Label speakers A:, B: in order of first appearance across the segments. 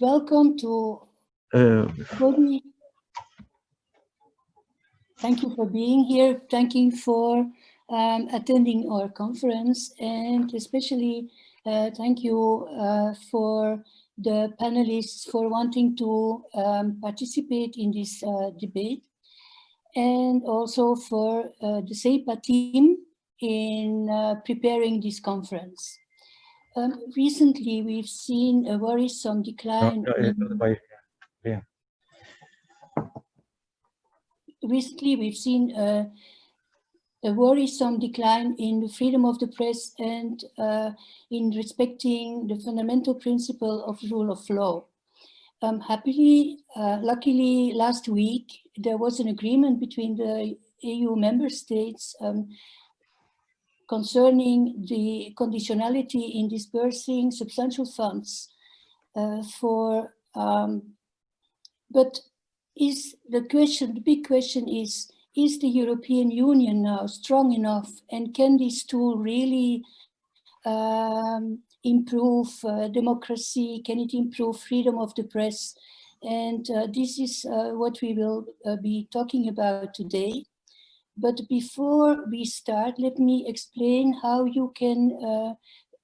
A: welcome to everybody. Thank you for being here. Thank you for attending our conference, and especially thank you for the panelists for wanting to participate in this debate, and also for the CEIPA team in preparing this conference. Recently, we've seen a worrisome decline. Recently, we've seen a worrisome decline in the freedom of the press and in respecting the fundamental principle of rule of law. Luckily, last week, there was an agreement between the EU member states concerning the conditionality in dispersing substantial funds but the big question is the European Union now strong enough, and can this tool really improve democracy? Can it improve freedom of the press? And this is what we will be talking about today. But before we start, let me explain how you can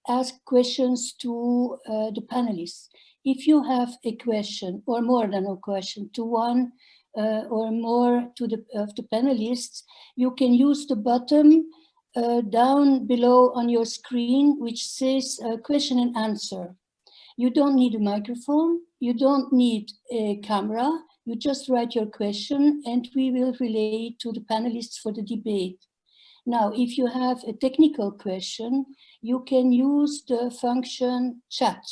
A: ask questions to the panelists. If you have a question, or more than a question, to one or more of the panelists, you can use the button down below on your screen, which says question and answer. You don't need a microphone, you don't need a camera, you just write your question and we will relay it to the panelists for the debate. Now, if you have a technical question, you can use the function chat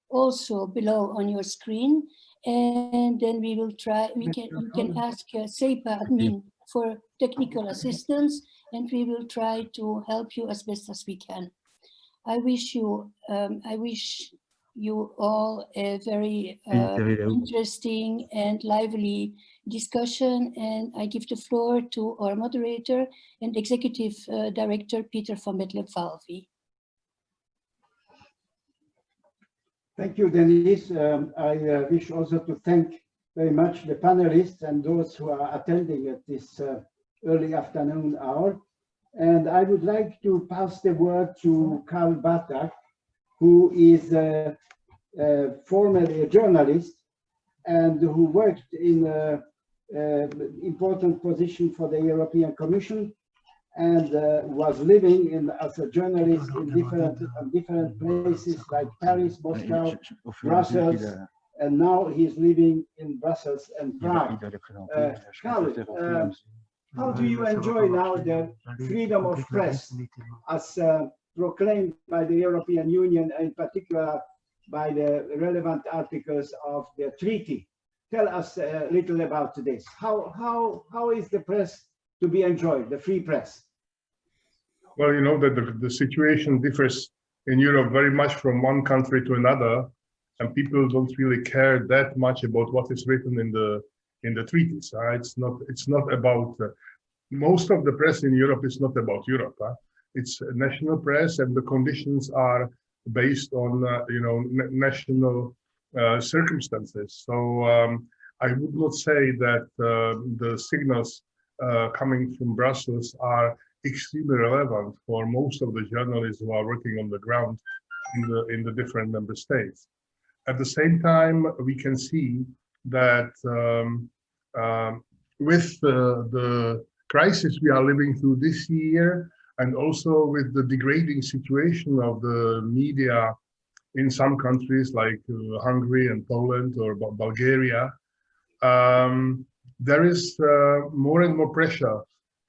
A: also below on your screen, and then we will try, you can ask CEIPA admin for technical assistance, and we will try to help you as best as we can. I wish you all a very interesting and lively discussion, and I give the floor to our moderator and Executive Director, Peter van Betlem-Valvy.
B: Thank you, Denise. I wish also to thank very much the panelists and those who are attending at this early afternoon hour. And I would like to pass the word to Karl Bartak, who is formerly a journalist and who worked in an important position for the European Commission and was living as a journalist in different places like Paris, Moscow, Brussels, and now he's living in Brussels and Prague. Karl, how do you enjoy now the freedom of press as proclaimed by the European Union, and in particular by the relevant articles of the treaty? Tell us a little about this. How is the press to be enjoyed, the free press?
C: Well, you know that the situation differs in Europe very much from one country to another, and people don't really care that much about what is written in the treaties. It's not about most of the press in Europe is not about Europe. It's national press, and the conditions are based on national circumstances. So I would not say that the signals coming from Brussels are extremely relevant for most of the journalists who are working on the ground in the different member states. At the same time, we can see that with the crisis we are living through this year, and also with the degrading situation of the media in some countries like Hungary and Poland or Bulgaria, there is more and more pressure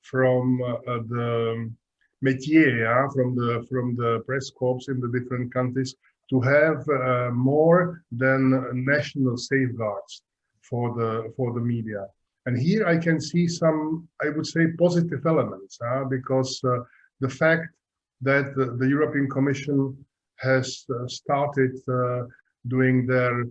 C: from the métier, from the press corps in the different countries to have more than national safeguards for the media. And here I can see some, I would say, positive elements, because the fact that the European Commission has started doing their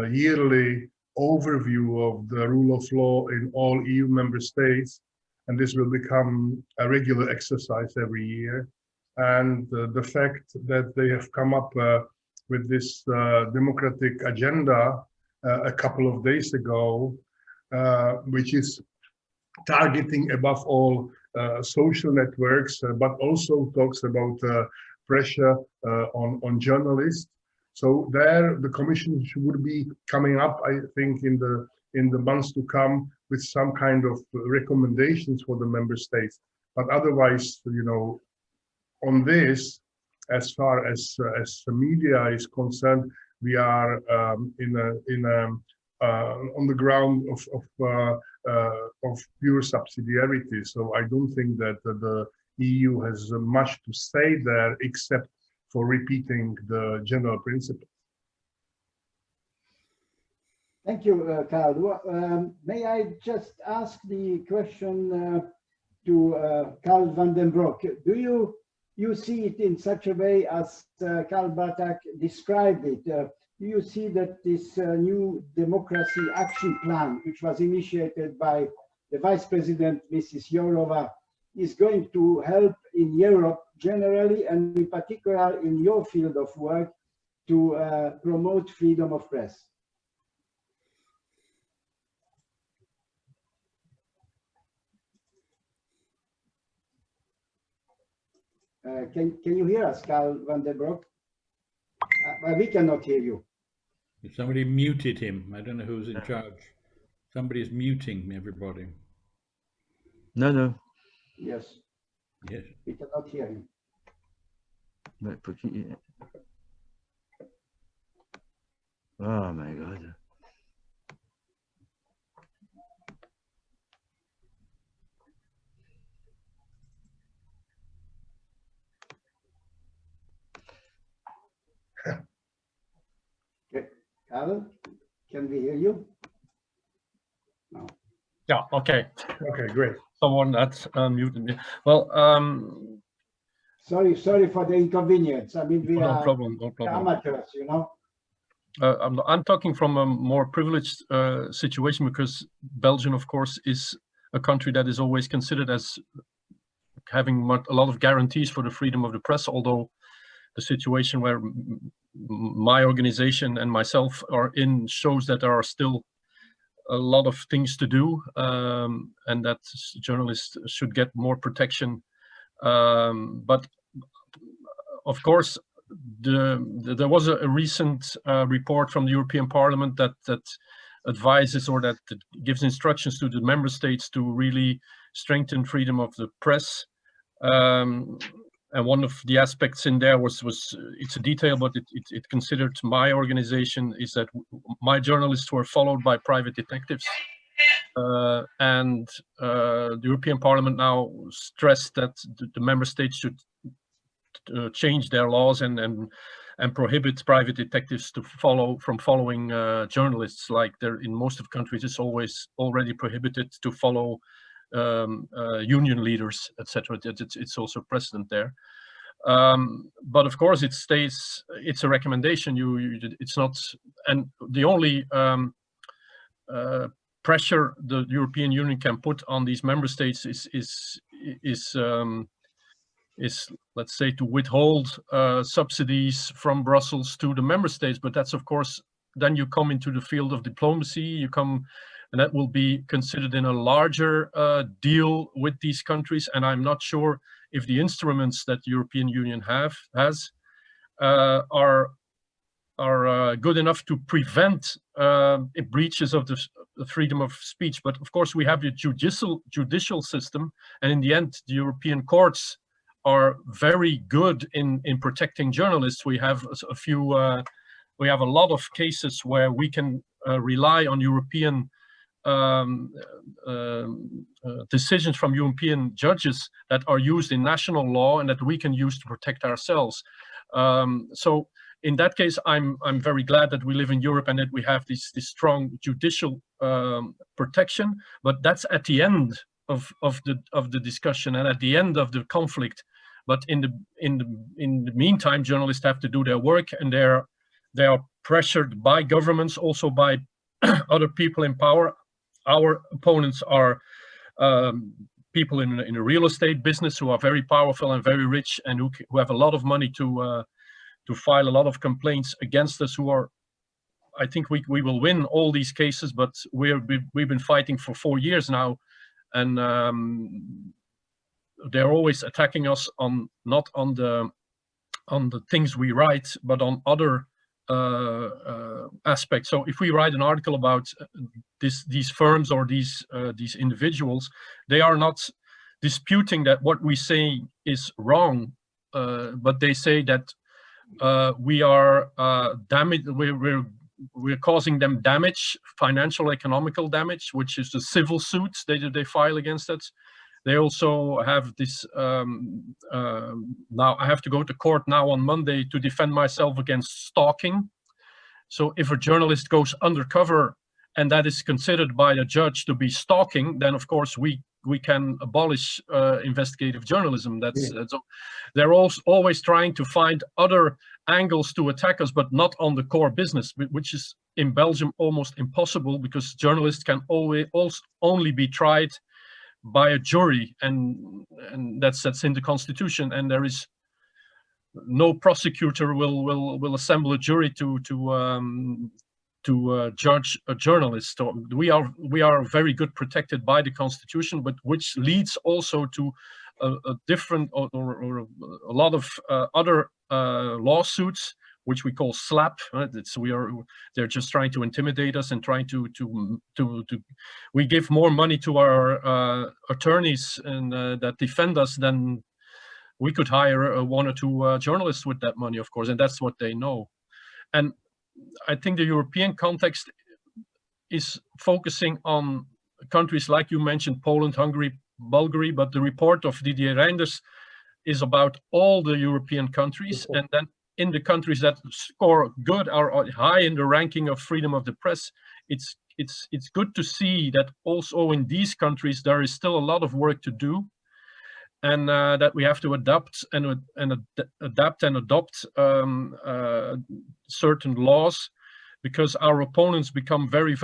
C: yearly overview of the rule of law in all EU member states, and this will become a regular exercise every year. And the fact that they have come up with this democratic agenda a couple of days ago, which is targeting above all social networks, but also talks about pressure on journalists. So there, the Commission would be coming up, I think, in the months to come with some kind of recommendations for the member states. But otherwise, you know, on this, as far as the media is concerned, we are on the ground of pure subsidiarity. So I don't think that the EU has much to say there, except for repeating the general principle.
B: Thank you, Karl. May I just ask the question to Karl van den Broek? Do you see it in such a way as Karl Bartak described it? Do you see that this new democracy action plan, which was initiated by the Vice President, Mrs. Jourova, is going to help in Europe generally, and in particular in your field of work, to promote freedom of press? Can you hear us, Karl van den Broek? We cannot hear you.
D: Somebody muted him. I don't know who's in charge. Somebody's muting everybody.
E: No.
B: Yes.
D: Yes.
B: We cannot hear him.
E: Oh my God.
B: Okay. Karl, can we hear you? No.
F: Yeah, okay.
C: Okay, great.
F: Someone that's muted me. Well,
B: Sorry for the inconvenience. I mean, we
F: no
B: are
F: problem, no problem.
B: amateurs, you know.
F: I'm talking from a more privileged situation, because Belgium, of course, is a country that is always considered as having a lot of guarantees for the freedom of the press, although the situation where my organization and myself are in shows that there are still a lot of things to do, and that journalists should get more protection. But of course, there was a recent report from the European Parliament that advises, or that gives instructions to the member states to really strengthen freedom of the press. And one of the aspects in there was it's a detail, but it considered my organization is that my journalists were followed by private detectives. And the European Parliament now stressed that the member states should change their laws and prohibit private detectives from following journalists. Like there in most of countries, it's already prohibited to follow union leaders, etc. It's also precedent there. But of course, it's a recommendation. It's not, and the only pressure the European Union can put on these member states is let's say to withhold subsidies from Brussels to the member states. But that's, of course, then you come into the field of diplomacy. And that will be considered in a larger deal with these countries. And I'm not sure if the instruments that the European Union has are good enough to prevent breaches of the freedom of speech. But of course, we have the judicial system, and in the end, the European courts are very good in protecting journalists. We have we have a lot of cases where we can rely on European decisions from European judges that are used in national law and that we can use to protect ourselves. So in that case, I'm very glad that we live in Europe and that we have this strong judicial protection. But that's at the end of the discussion and at the end of the conflict. But in the meantime, journalists have to do their work, and they are pressured by governments, also by other people in power. Our opponents are people in a real estate business who are very powerful and very rich, and who have a lot of money to file a lot of complaints against us who are, I think we will win all these cases, but we've been fighting for 4 years now, and they're always attacking us on not on the things we write, but on other aspects. So if we write an article about these firms or these individuals, they are not disputing that what we say is wrong, but they say that we are we're causing them damage, financial, economical damage, which is the civil suits they file against us. They also have this, now I have to go to court now on Monday to defend myself against stalking. So if a journalist goes undercover and that is considered by a judge to be stalking, then of course we can abolish investigative journalism. They're always trying to find other angles to attack us, but not on the core business, which is in Belgium almost impossible, because journalists can only be tried by a jury, and that's in the constitution, and there is no prosecutor will assemble a jury to judge a journalist. So we are very good protected by the constitution, but which leads also to a different or a lot of other lawsuits, which we call SLAP. Right? They're just trying to intimidate us and trying to we give more money to our attorneys and that defend us than we could hire 1 or 2 journalists with that money, of course, and that's what they know. And I think the European context is focusing on countries like you mentioned, Poland, Hungary, Bulgaria, but the report of Didier Reinders is about all the European countries, and then in the countries that score good, are high in the ranking of freedom of the press, it's good to see that also in these countries there is still a lot of work to do, and that we have to adapt and adopt certain laws, because our opponents become very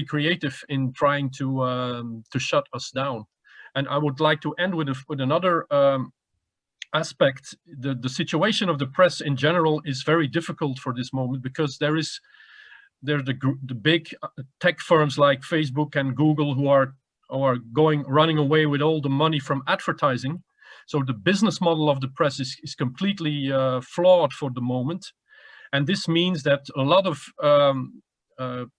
F: creative in trying to shut us down. And I would like to end with another aspect. The situation of the press in general is very difficult for this moment, because there's the big tech firms like Facebook and Google who are running away with all the money from advertising. So the business model of the press is completely flawed for the moment, and this means that a lot of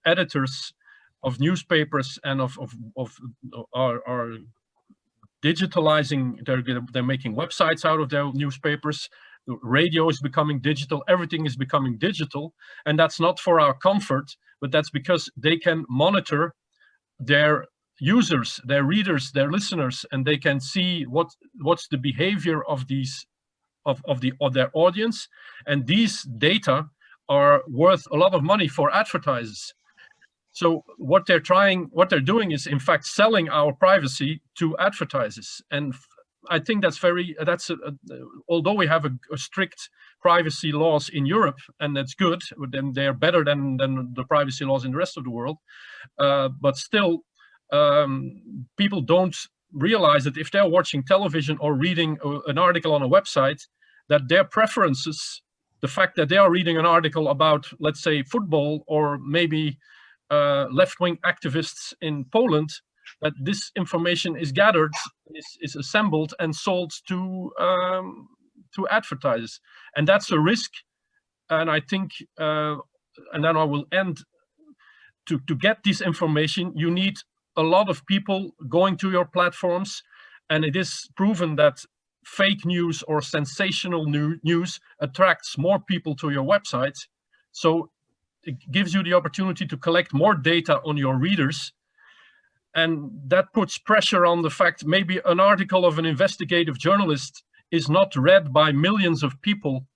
F: editors of newspapers and are digitalizing. They're making websites out of their newspapers. The radio is becoming digital. Everything is becoming digital, and that's not for our comfort, but that's because they can monitor their users, their readers, their listeners, and they can see what's the behavior of their audience, and these data are worth a lot of money for advertisers. So what they're doing is in fact selling our privacy to advertisers, and I think although we have a strict privacy laws in Europe, and that's good, then they're better than the privacy laws in the rest of the world, but still people don't realize that if they're watching television or reading an article on a website, that their preferences, the fact that they are reading an article about, let's say, football, or maybe left-wing activists in Poland, that this information is gathered, is assembled and sold to advertisers, and that's a risk. And I think, and then I will end. To get this information, you need a lot of people going to your platforms, and it is proven that fake news or sensational news attracts more people to your website. So it gives you the opportunity to collect more data on your readers, and that puts pressure on the fact maybe an article of an investigative journalist is not read by millions of people,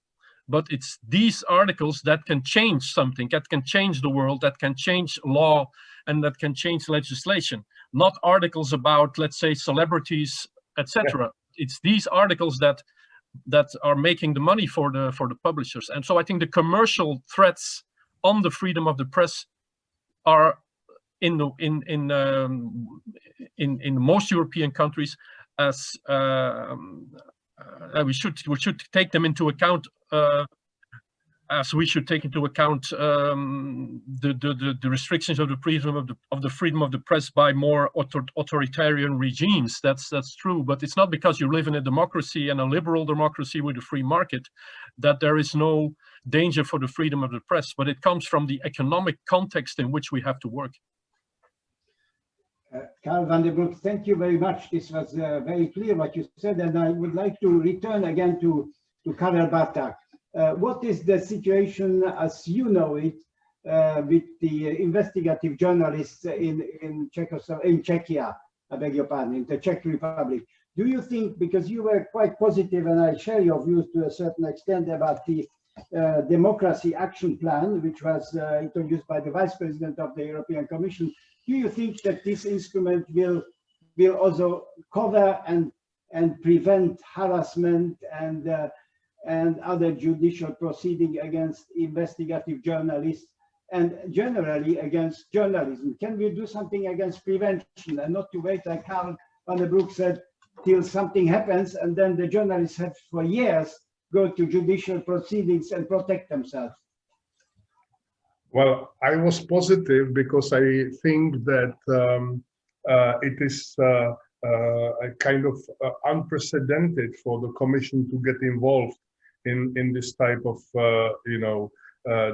F: but it's these articles that can change something, that can change the world, that can change law, and that can change legislation. Not articles about, let's say, celebrities, etc. Yeah. It's these articles that are making the money for the publishers. And so I think the commercial threats on the freedom of the press are in most European countries, as we should take them into account as we should take into account the restrictions of the freedom of the press by more authoritarian regimes. That's true, but it's not because you live in a democracy and a liberal democracy with a free market that there is no danger for the freedom of the press, but it comes from the economic context in which we have to work.
B: Karl van den Broek, thank you very much. This was very clear what you said, and I would like to return again to Karel Barták. What is the situation, as you know it, with the investigative journalists in Czechia, I beg your pardon, in the Czech Republic? Do you think, because you were quite positive, and I share your views to a certain extent about the Democracy Action Plan, which was introduced by the Vice President of the European Commission, do you think that this instrument will also cover and prevent harassment and other judicial proceeding against investigative journalists and generally against journalism? Can we do something against prevention and not to wait, like Karl van den Broek said, till something happens and then the journalists have for years go to judicial proceedings and protect themselves?
C: Well, I was positive because I think that it is a kind of unprecedented for the Commission to get involved in this type of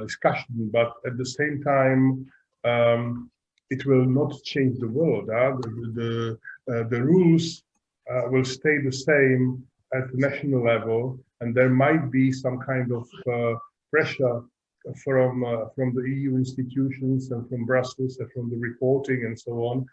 C: discussion. But at the same time, it will not change the world. The rules will stay the same at the national level, and there might be some kind of pressure from the EU institutions and from Brussels and from the reporting and so on.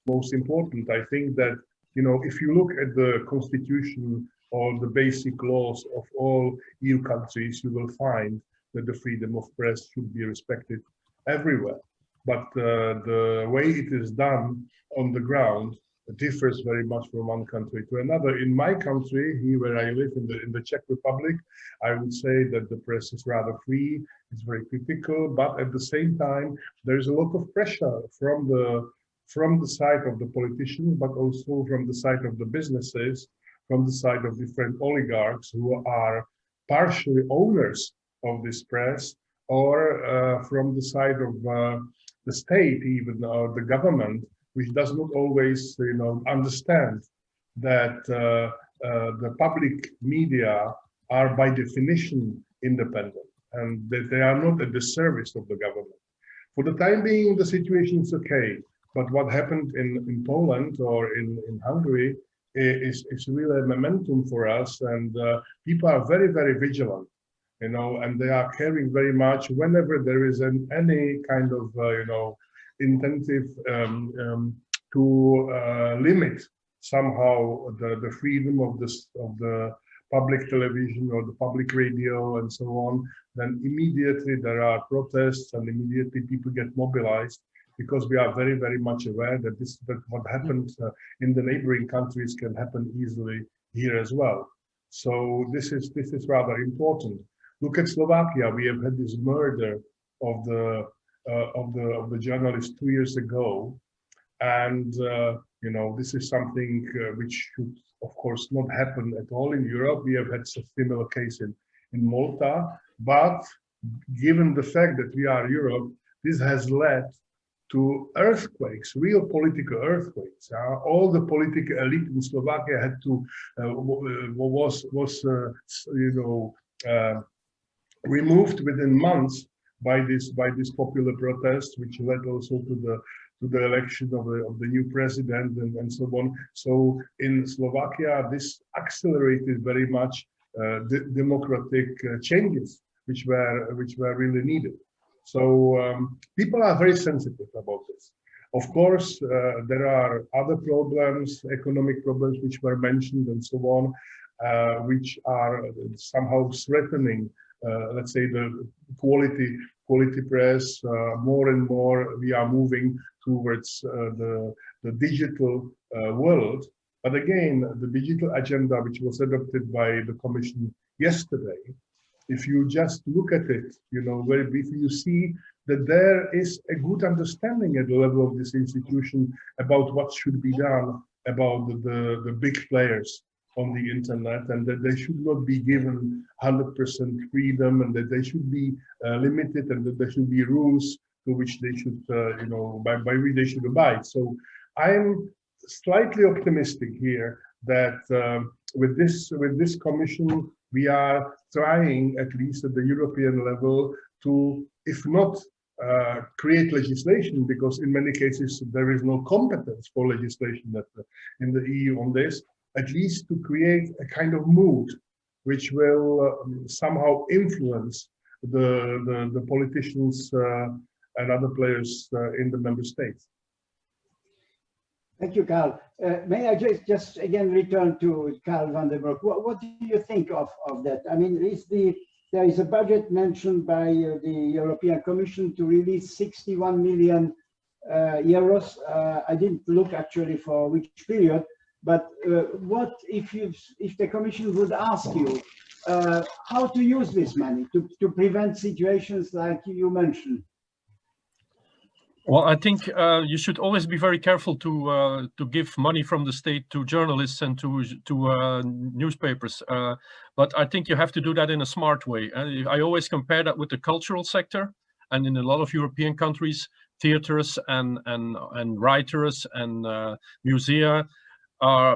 C: Most important, I think that, if you look at the constitution or the basic laws of all EU countries, you will find that the freedom of press should be respected everywhere. But the way it is done on the ground differs very much from one country to another. In my country, here where I live, in the Czech Republic, I would say that the press is rather free, it's very critical, but at the same time, there's a lot of pressure from the side of the politicians, but also from the side of the businesses, from the side of different oligarchs who are partially owners of this press, or from the side of the state, even, or the government, which does not always, understand that the public media are by definition independent and that they are not at the service of the government. For the time being, the situation is okay, but what happened in Poland or in Hungary is really a momentum for us, and people are very, very vigilant, and they are caring very much whenever there is any kind of, intensive to limit somehow the freedom of the public television or the public radio and so on, then immediately there are protests and immediately people get mobilized, because we are very, very much aware that what happens in the neighboring countries can happen easily here as well. So this is rather important. Look at Slovakia. We have had this murder of the journalist 2 years ago, and this is something which should, of course, not happen at all in Europe. We have had a similar case in Malta, but given the fact that we are Europe, this has led to earthquakes, real political earthquakes. All the political elite in Slovakia had to removed within months by this popular protest, which led also to the election of the new president and so on. So in Slovakia, this accelerated very much the democratic changes which were really needed. So people are very sensitive about this. Of course, there are other problems, economic problems, which were mentioned and so on, which are somehow threatening, let's say, the quality press. More and more, we are moving towards the digital world. But again, the digital agenda, which was adopted by the Commission yesterday, if you just look at it, very briefly, you see that there is a good understanding at the level of this institution about what should be done about the big players on the internet, and that they should not be given 100% freedom, and that they should be limited, and that there should be rules to which they should, you know, by which they should abide. So I'm slightly optimistic here that with this commission, we are trying, at least at the European level, to, if not create legislation, because in many cases there is no competence for legislation in the EU on this, at least to create a kind of mood which will somehow influence the politicians and other players in the member states.
B: Thank you, Carl. May I just again return to Carl van den Broek? What do you think of that? I mean, there is a budget mentioned by the European Commission to release 61 million euros. I didn't look actually for which period, but what if the Commission would ask you how to use this money to prevent situations like you mentioned?
F: Well, I think you should always be very careful to give money from the state to journalists and to newspapers. But I think you have to do that in a smart way. I always compare that with the cultural sector, and in a lot of European countries, theaters and writers and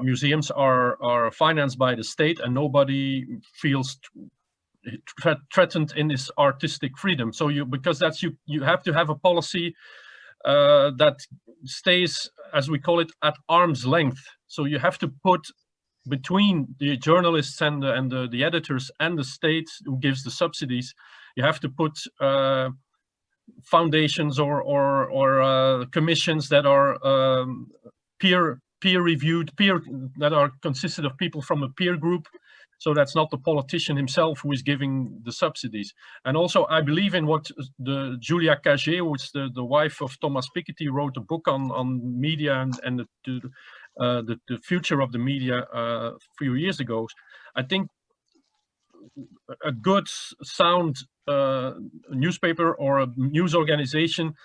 F: museums are financed by the state, and nobody feels threatened in this artistic freedom. So because that's you have to have a policy that stays, as we call it, at arm's length. So you have to put between the journalists and the editors and the state who gives the subsidies, you have to put foundations or commissions that are peer reviewed, that are consisted of people from a peer group. So that's not the politician himself who is giving the subsidies. And also, I believe in what the Julia Cagé, who is the wife of Thomas Piketty, wrote a book on media and the future of the media a few years ago. I think a good, sound newspaper or a news organization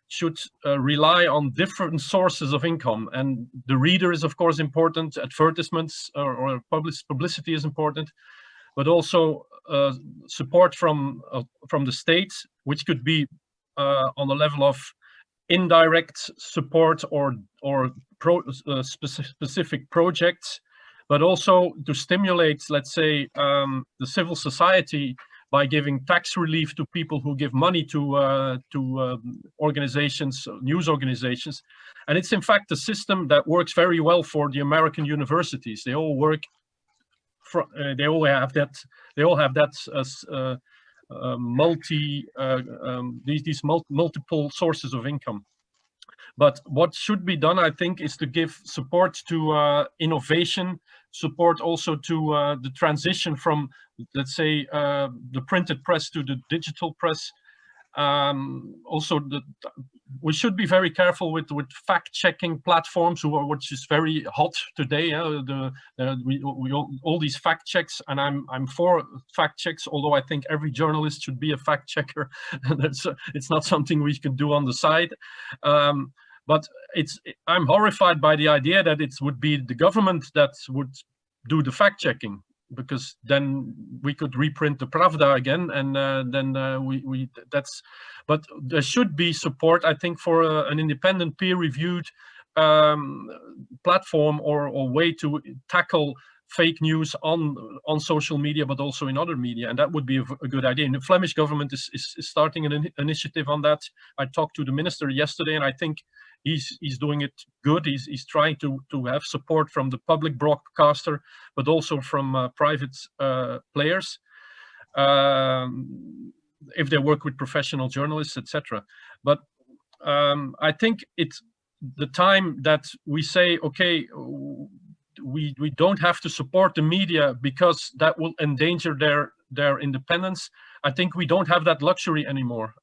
F: should rely on different sources of income, and the reader is of course important, advertisements or publicity is important, but also support from the state, which could be on the level of indirect support or specific projects, but also to stimulate, let's say, the civil society by giving tax relief to people who give money to organizations, news organizations. And it's in fact a system that works very well for the American universities. They all work they all have that multiple sources of income. But what should be done, I think, is to give support to innovation, support also to the transition from, let's say, the printed press to the digital press. Also, we should be very careful with fact-checking platforms, which is very hot today. All these fact checks, and I'm for fact checks, although I think every journalist should be a fact checker. It's not something we can do on the side. But I'm horrified by the idea that it would be the government that would do the fact checking, because then we could reprint the Pravda again, and that's. But there should be support, I think, for an independent, peer-reviewed platform or way to tackle fake news on social media, but also in other media, and that would be a good idea. And the Flemish government is starting an initiative on that. I talked to the minister yesterday, and I think he's doing it good. He's trying to have support from the public broadcaster, but also from private players, if they work with professional journalists, etc. But I think it's the time that we say, okay, we don't have to support the media because that will endanger their independence. I think we don't have that luxury anymore.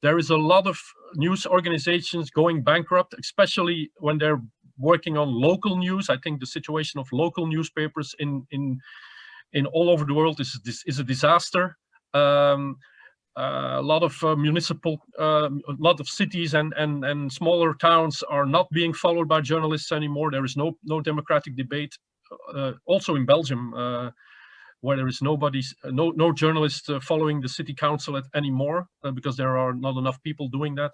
F: There is a lot of news organizations going bankrupt, especially when they're working on local news. I think the situation of local newspapers in all over the world is a disaster. A lot of a lot of cities and smaller towns are not being followed by journalists anymore. There is no democratic debate also in Belgium, where there is no journalist following the city council anymore, because there are not enough people doing that.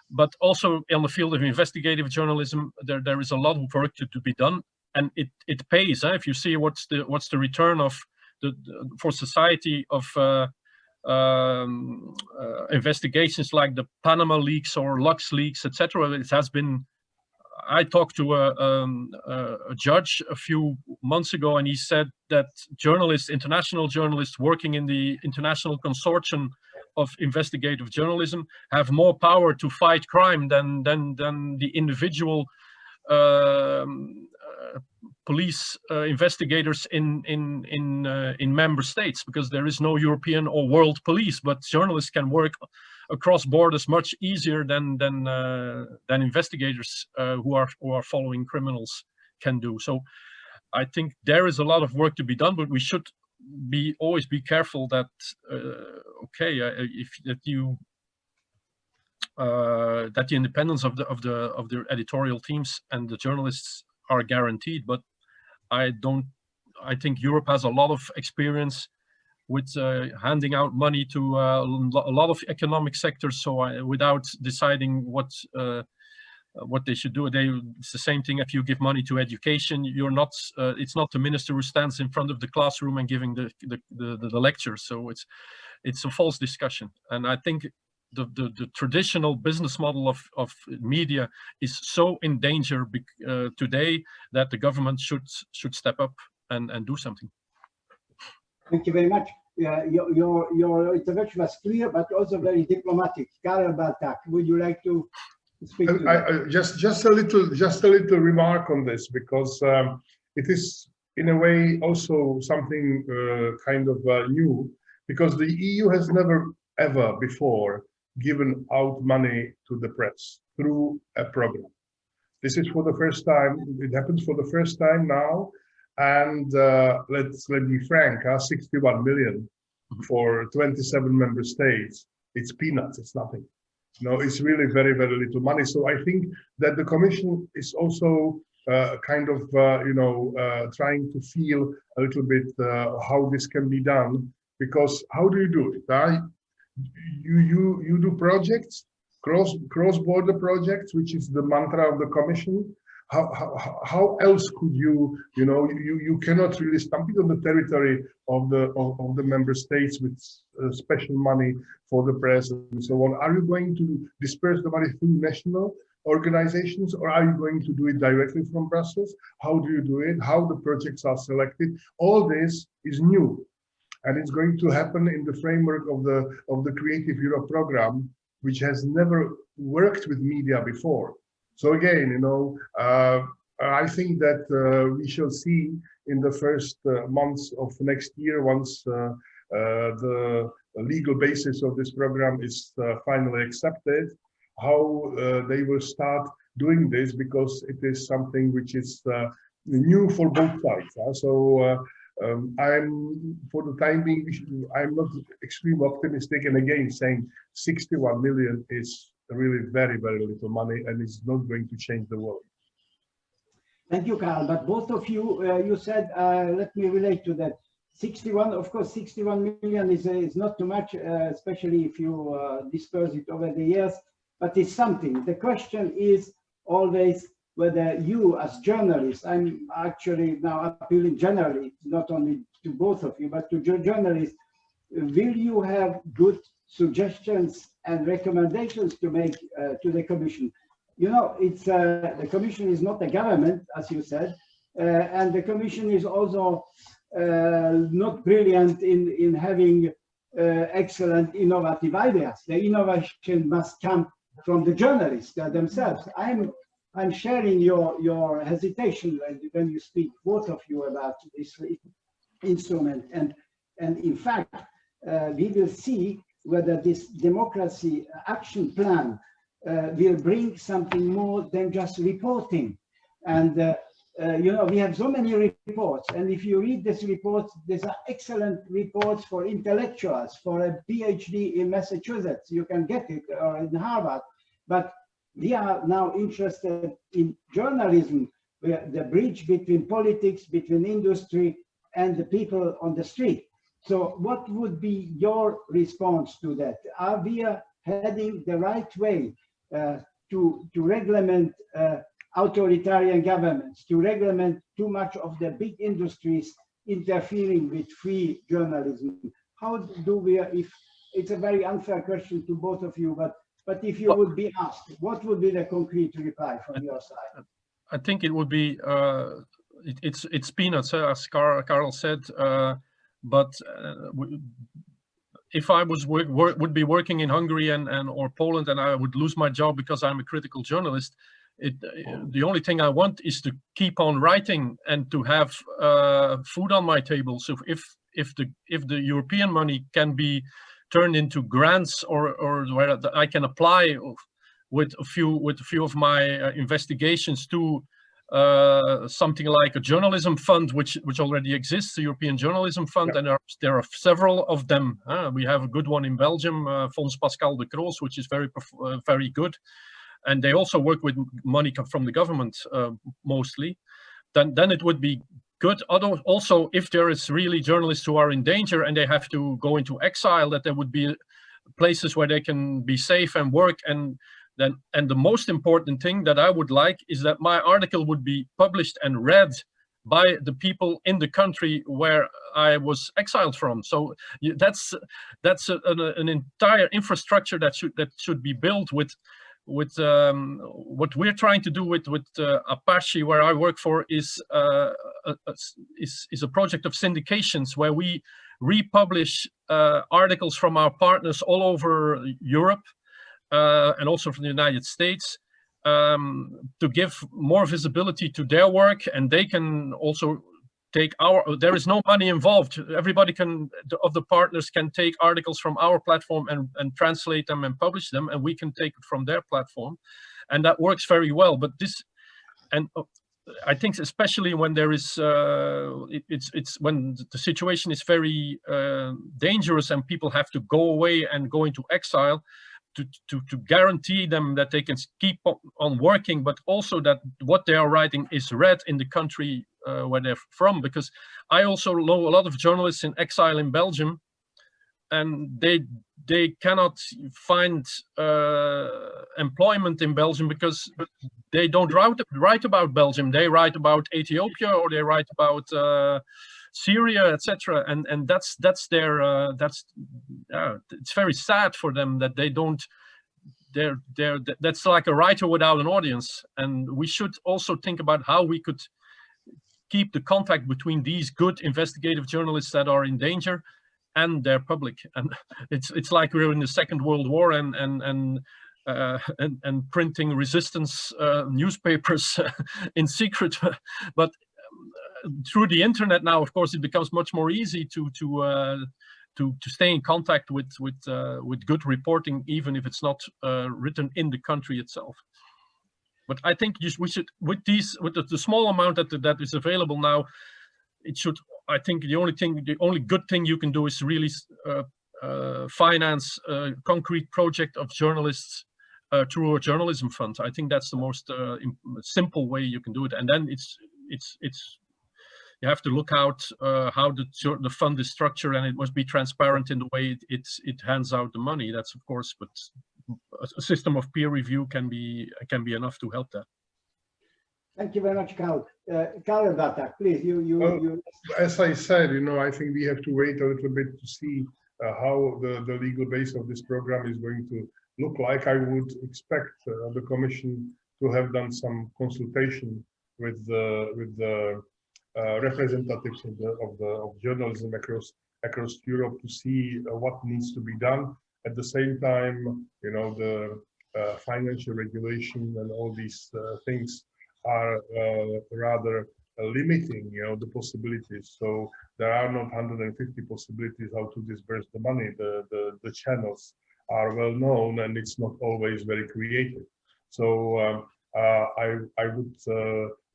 F: But also on the field of investigative journalism, there is a lot of work to be done, and it pays. If you see what's the return of for society of investigations like the Panama leaks or Lux leaks, etc. It has been. I talked to a judge a few months ago, and he said that international journalists working in the international consortium of investigative journalism have more power to fight crime than the individual police investigators in member states, because there is no European or world police, but journalists can work across borders much easier than investigators who are following criminals can do. So I think there is a lot of work to be done, but we should always be careful that that the independence of the editorial teams and the journalists are guaranteed. But I think Europe has a lot of experience with handing out money to a lot of economic sectors. So without deciding what they should do, it's the same thing if you give money to education. You're not. It's not the minister who stands in front of the classroom and giving the lecture. So it's a false discussion. And I think the traditional business model of media is so in danger today that the government should step up and do something.
B: Thank you very much. Your intervention was clear, but also very diplomatic. Karel Bartak, would you like to speak?
C: Just a little remark on this, because it is in a way also something kind of new, because the EU has never ever before given out money to the press through a program. This is for the first time. It happens for the first time now. And let's be frank, 61 million for 27 member states, it's peanuts, it's nothing. No, it's really very, very little money. So I think that the Commission is also kind of, trying to feel a little bit how this can be done, because how do you do it? You do projects, cross-border projects, which is the mantra of the Commission. How else could you cannot really stampede on the territory of the member states with special money for the press and so on. Are you going to disperse the money through national organizations, or are you going to do it directly from Brussels? How do you do it? How the projects are selected? All this is new, and it's going to happen in the framework of the Creative Europe program, which has never worked with media before. So again, I think that we shall see in the first months of next year, once the legal basis of this program is finally accepted, how they will start doing this, because it is something which is new for both sides. So for the time being, I'm not extremely optimistic. And again, saying 61 million is really very, very little money, and it's not going to change the world.
B: Thank you, Karl. But both of you, you said, let me relate to that. 61, of course, 61 million is not too much, especially if you disperse it over the years, but it's something. The question is always whether you as journalists, I'm actually now appealing generally, not only to both of you, but to journalists, will you have good suggestions and recommendations to make to the Commission? It's the Commission is not a government, as you said, and the Commission is also not brilliant in having excellent innovative ideas. The innovation must come from the journalists themselves. I'm sharing your hesitation when you speak, both of you, about this instrument, and in fact we will see whether this democracy action plan will bring something more than just reporting. And we have so many reports, and if you read this report, these are excellent reports for intellectuals, for a PhD in Massachusetts, you can get it, or in Harvard. But we are now interested in journalism the bridge between politics, between industry, and the people on the street. So what would be your response to that? Are we heading the right way to regulate authoritarian governments, to regulate too much of the big industries interfering with free journalism? How do we, if it's a very unfair question to both of you, but if you would be asked, what would be the concrete reply from your side?
F: I think it would be, it's peanuts, as Karl said, but if I was would be working in Hungary and or Poland, and I would lose my job because I'm a critical journalist, the only thing I want is to keep on writing and to have food on my table. So if the European money can be turned into grants or where I can apply with a few of my investigations to something like a journalism fund, which already exists, the European Journalism Fund, and there are several of them. We have a good one in Belgium, Fonds Pascal de Croos, which is very good, and they also work with money from the government mostly. Then it would be good. Although also, if there is really journalists who are in danger and they have to go into exile, that there would be places where they can be safe and work. And the most important thing that I would like is that my article would be published and read by the people in the country where I was exiled from. So that's an entire infrastructure that should be built with what we're trying to do with Apache, where I work for, is a project of syndications where we republish articles from our partners all over Europe and also from the United States, to give more visibility to their work, and they can also take there is no money involved. Everybody of the partners can take articles from our platform and translate them and publish them, and we can take it from their platform, and that works very well. But I think especially when there is it's when the situation is very dangerous and people have to go away and go into exile, to guarantee them that they can keep on working, but also that what they are writing is read in the country where they're from. Because I also know a lot of journalists in exile in Belgium, and they cannot find employment in Belgium because they don't write about Belgium. They write about Ethiopia, or they write about Syria, etc. And that's their it's very sad for them that they don't. That's like a writer without an audience. And we should also think about how we could keep the contact between these good investigative journalists that are in danger and their public. And it's like we're in the Second World War and printing resistance newspapers in secret. But through the internet now, of course, it becomes much more easy to stay in contact with good reporting, even if it's not written in the country itself. But I think we should, with the small amount that is available now, it should. I think the only good thing you can do is really finance a concrete project of journalists through a journalism fund. I think that's the most simple way you can do it. And then it's you have to look out how the fund is structured, and it must be transparent in the way it hands out the money. That's of course, but a system of peer review can be enough to help that.
B: Thank you very much, Karl. Karl Batak, please. You.
C: As I said, I think we have to wait a little bit to see how the legal base of this program is going to look like. I would expect the Commission to have done some consultation with the representatives of journalism across Europe to see what needs to be done. At the same time, the financial regulation and all these things are rather limiting, the possibilities. So there are not 150 possibilities how to disperse the money. The channels are well known, and it's not always very creative. So I would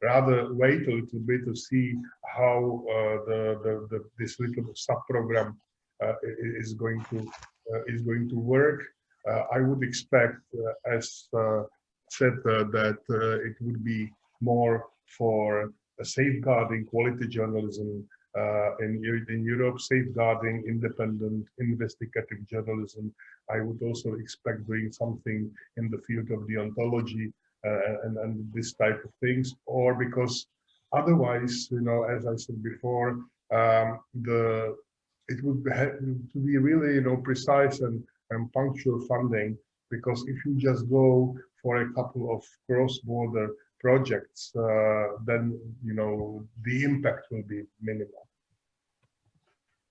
C: rather wait a little bit to see how this little sub-program is going to work. I would expect, as said, that it would be more for safeguarding quality journalism in Europe, safeguarding independent investigative journalism. I would also expect doing something in the field of deontology and this type of things, or because otherwise, you know, as I said before, it would have to be really, you know, precise and punctual funding, because if you just go for a couple of cross-border projects, then, you know, the impact will be minimal.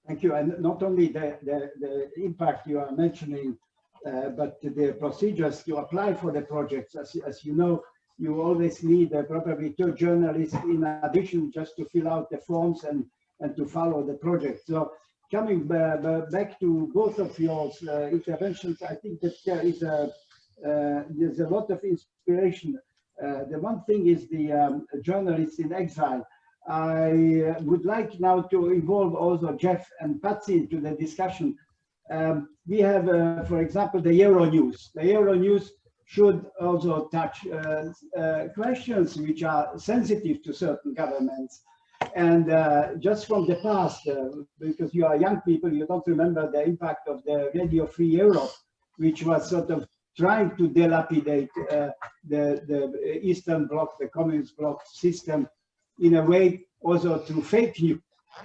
B: Thank you. And not only the impact you are mentioning, but the procedures to apply for the projects. As you know, you always need probably 2 journalists in addition just to fill out the forms and to follow the project. So coming back to both of your interventions, I think that there's a lot of inspiration. The one thing is the journalists in exile. I would like now to involve also Jeff and Patsy into the discussion. We have, for example, the Euronews. The Euronews should also touch questions which are sensitive to certain governments. And just from the past, because you are young people, you don't remember the impact of the Radio Free Europe, which was sort of trying to dilapidate the Eastern Bloc, the Communist Bloc system, in a way also through fake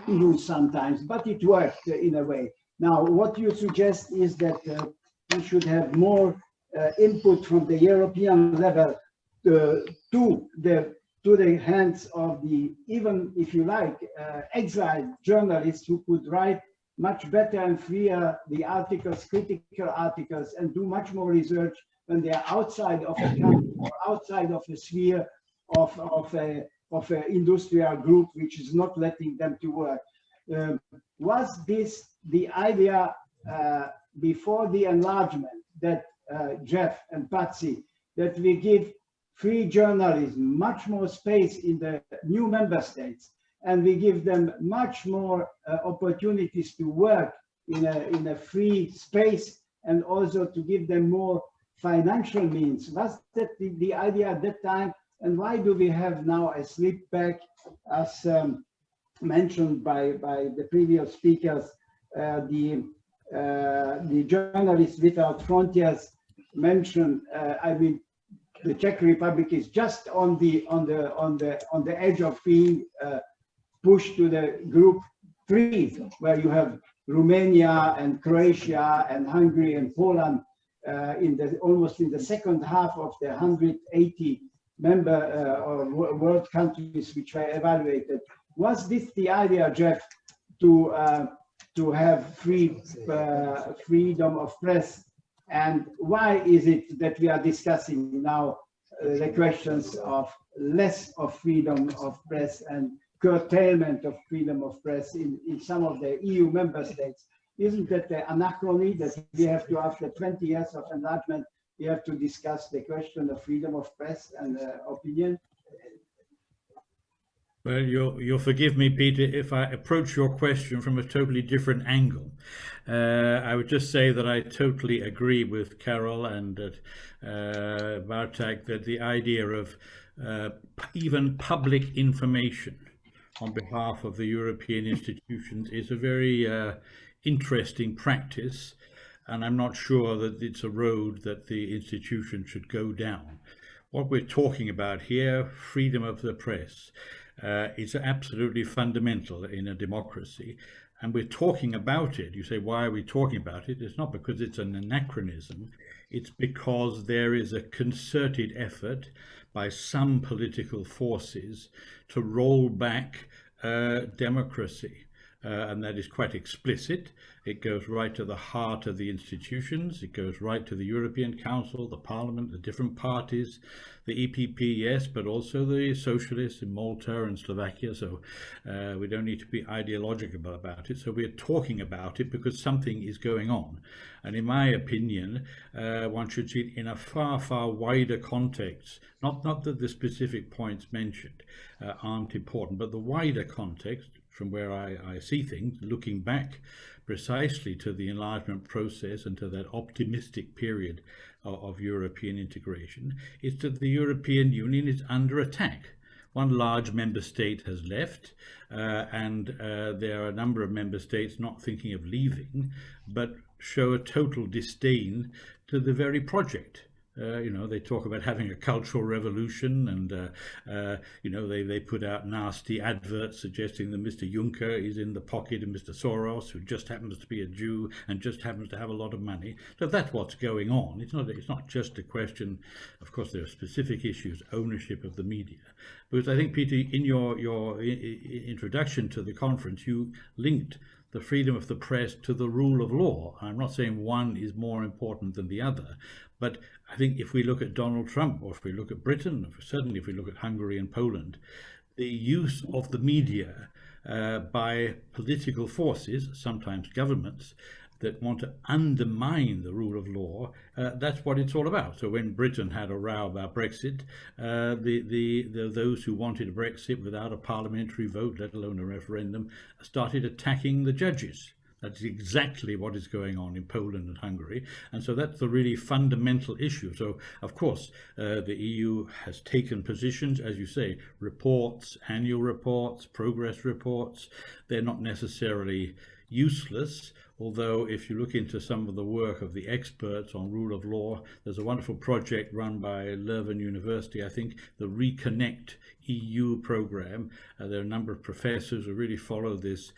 B: news sometimes, but it worked in a way. Now, what you suggest is that we should have more input from the European level to the hands of the, even if you like, exiled journalists who could write much better and freer the articles, critical articles, and do much more research when they are outside of a country or outside of a sphere of an industrial group which is not letting them to work. Was this the idea before the enlargement that Jeff and Patsy, that we give free journalism much more space in the new member states, and we give them much more opportunities to work in a free space, and also to give them more financial means? Was that the idea at that time? And why do we have now a slip back, as mentioned by the previous speakers? The Journalists Without Frontiers mentioned, I mean, the Czech Republic is just on the edge of being pushed to the group 3, where you have Romania and Croatia and Hungary and Poland almost in the second half of the 180 member or world countries which were evaluated. Was this the idea, Jeff, to have freedom of press? And why is it that we are discussing now the questions of less of freedom of press and curtailment of freedom of press in some of the EU member states? Isn't that the anachrony that we have to, after 20 years of enlargement, we have to discuss the question of freedom of press and opinion?
D: Well, you'll forgive me, Peter, if I approach your question from a totally different angle. I would just say that I totally agree with Carol and Bartek that the idea of even public information on behalf of the European institutions is a very interesting practice, and I'm not sure that it's a road that the institution should go down. What we're talking about here, freedom of the press, is absolutely fundamental in a democracy, and we're talking about it. You say, why are we talking about it? It's not because it's an anachronism, it's because there is a concerted effort by some political forces to roll back democracy. And that is quite explicit. It goes right to the heart of the institutions. It goes right to the European Council, the Parliament, the different parties, the EPP, yes, but also the socialists in Malta and Slovakia. So we don't need to be ideological about it. So we're talking about it because something is going on. And in my opinion, one should see it in a far, far wider context. Not that the specific points mentioned aren't important, but the wider context from where I see things, looking back precisely to the enlargement process and to that optimistic period of European integration, is that the European Union is under attack. one large member state has left, and there are a number of member states not thinking of leaving, but show a total disdain to the very project. You know, they talk about having a cultural revolution, and you know, they put out nasty adverts suggesting that Mr. Juncker is in the pocket of Mr. Soros, who just happens to be a Jew and just happens to have a lot of money. So that's what's going on. It's not just a question. Of course, there are specific issues, ownership of the media. Because I think, Peter, in your introduction to the conference, you linked the freedom of the press to the rule of law. I'm not saying one is more important than the other, but I think if we look at Donald Trump, or if we look at Britain, or certainly if we look at Hungary and Poland, the use of the media by political forces, sometimes governments, that want to undermine the rule of law, that's what it's all about. So when Britain had a row about Brexit, those who wanted Brexit without a parliamentary vote, let alone a referendum, started attacking the judges. That's exactly what is going on in Poland and Hungary. And so that's the really fundamental issue. So, of course, the EU has taken positions, as you say, reports, annual reports, progress reports. They're not necessarily useless, although if you look into some of the work of the experts on rule of law, there's a wonderful project run by Leuven University, I think, the Reconnect EU program. There are a number of professors who really follow this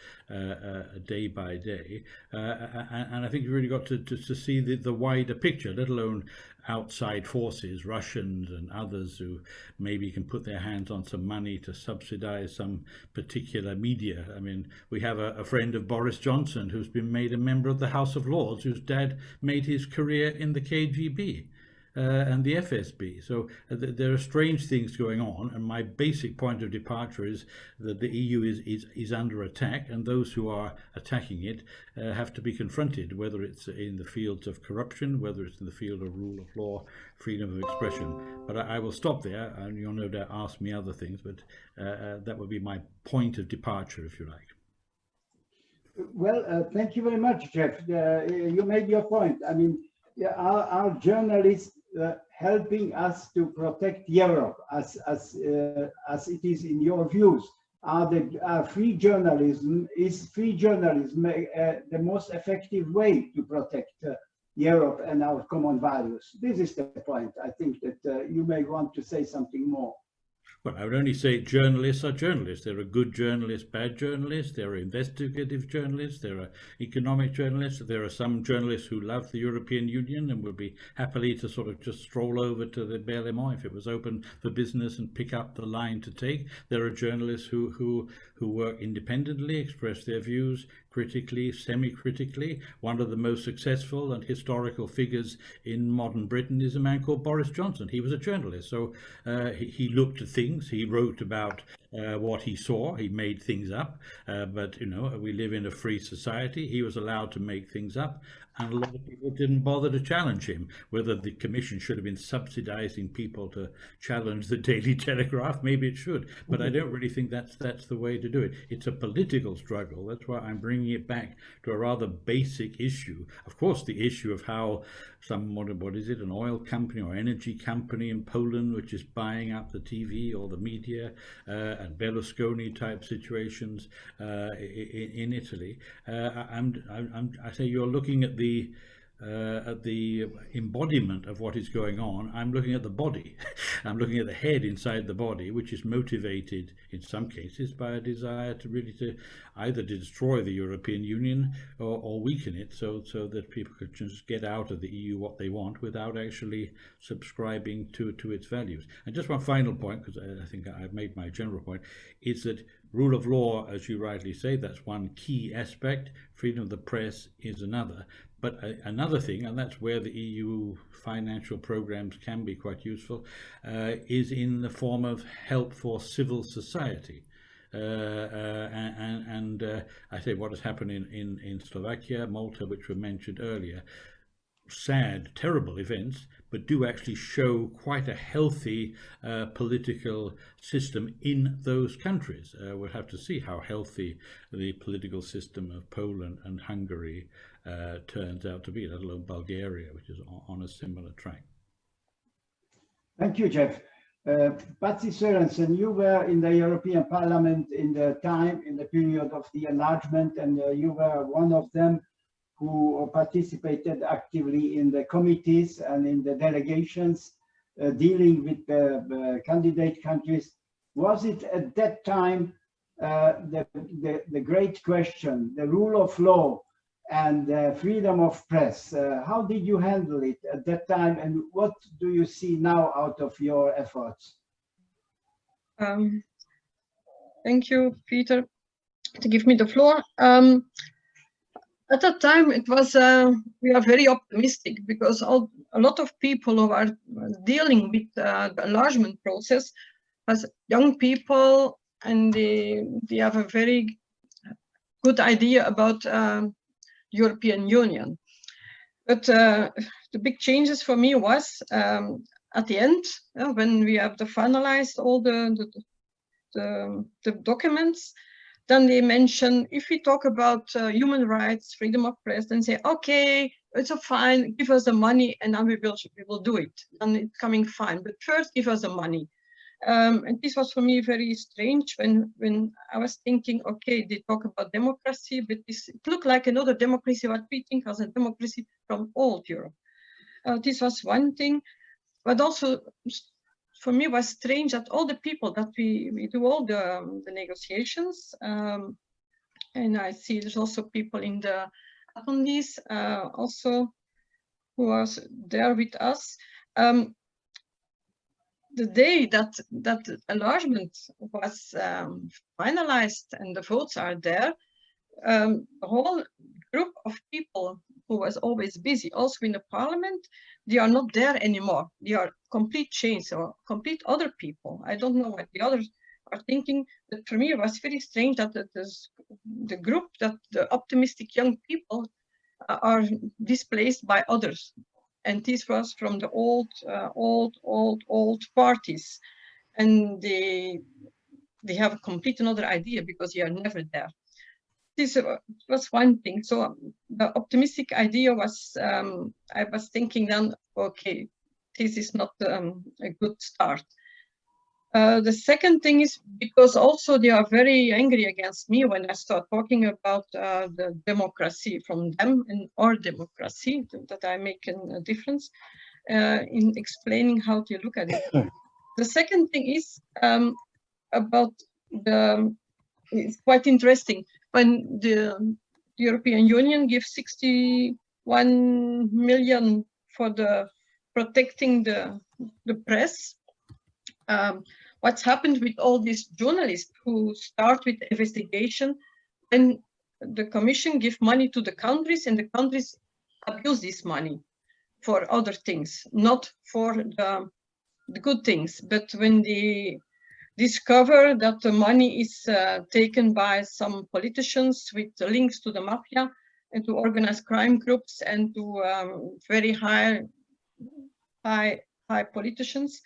D: day by day, and I think you really got to see the wider picture, let alone outside forces, Russians and others who maybe can put their hands on some money to subsidize some particular media. I mean, we have a friend of Boris Johnson who's been made a member of the House of Lords, whose dad made his career in the KGB. And the FSB. So there are strange things going on, and my basic point of departure is that the EU is under attack, and those who are attacking it have to be confronted, whether it's in the fields of corruption, whether it's in the field of rule of law, freedom of expression. But I will stop there, and you'll no doubt ask me other things, but that would be my point of departure, if you like.
B: Well, thank you very much, Jeff. You made your point. I mean, our journalists helping us to protect Europe as it is in your views. Free journalism the most effective way to protect Europe and our common values? This is the point. I think that you may want to say something more.
D: Well, I would only say journalists are journalists. There are good journalists, bad journalists. There are investigative journalists. There are economic journalists. There are some journalists who love the European Union and would be happily to sort of just stroll over to the Berlaymont if it was open for business and pick up the line to take. There are journalists who work independently, express their views critically, semi-critically. One of the most successful and historical figures in modern Britain is a man called Boris Johnson. He was a journalist, so he looked at things. He wrote about what he saw. He made things up, but you know, we live in a free society. He was allowed to make things up, and a lot of people didn't bother to challenge him. Whether the Commission should have been subsidizing people to challenge the Daily Telegraph, maybe it should, but I don't really think that's the way to do it. It's a political struggle. That's why I'm bringing it back to a rather basic issue. Of course, the issue of how what is it, an oil company or energy company in Poland, which is buying up the TV or the media, and Berlusconi type situations in Italy. I say you're looking at the embodiment of what is going on. I'm looking at the body. I'm looking at the head inside the body, which is motivated in some cases by a desire to either destroy the European Union or weaken it, so that people could just get out of the EU what they want without actually subscribing to its values. And just one final point, because I think I've made my general point, is that rule of law, as you rightly say, that's one key aspect. Freedom of the press is another. But another thing, and that's where the EU financial programs can be quite useful, is in the form of help for civil society. I say what has happened in Slovakia, Malta, which were mentioned earlier, sad, terrible events, but do actually show quite a healthy political system in those countries. We'll have to see how healthy the political system of Poland and Hungary turns out to be, let alone Bulgaria, which is on a similar track.
B: Thank you, Jeff. Patsy Sørensen, you were in the European Parliament in the period of the enlargement, and you were one of them who participated actively in the committees and in the delegations dealing with the candidate countries. Was it at that time the great question, the rule of law and freedom of press? How did you handle it at that time, and what do you see now out of your efforts?
G: Thank you, Peter, to give me the floor. At that time, it was we are very optimistic because a lot of people who are dealing with the enlargement process as young people, and they have a very good idea about European Union. But the big changes for me was at the end, when we have finalized all the documents, then they mention, if we talk about human rights, freedom of press, then say, okay, it's fine, give us the money and then we will do it, and it's coming fine, but first give us the money. And this was for me very strange when I was thinking, okay, they talk about democracy, but it looked like another democracy, what we think as a democracy from old Europe. This was one thing, but also for me was strange that all the people that we do all the negotiations, and I see there's also people in the attendees also who are there with us. The day that enlargement was finalized and the votes are there, a whole group of people who was always busy, also in the parliament, they are not there anymore. They are complete change or complete other people. I don't know what the others are thinking, but for me it was very strange that the group, that the optimistic young people are displaced by others. And this was from the old parties, and they have a complete another idea because they are never there. This was one thing. So the optimistic idea was, I was thinking then, okay, this is not a good start. The second thing is because also they are very angry against me when I start talking about the democracy from them and our democracy, that I make a difference in explaining how to look at it. The second thing is about it's quite interesting when the European Union gives 61 million for protecting the press. What's happened with all these journalists who start with investigation, and the Commission give money to the countries, and the countries abuse this money for other things, not for the good things. But when they discover that the money is taken by some politicians with links to the mafia and to organized crime groups and to very high politicians,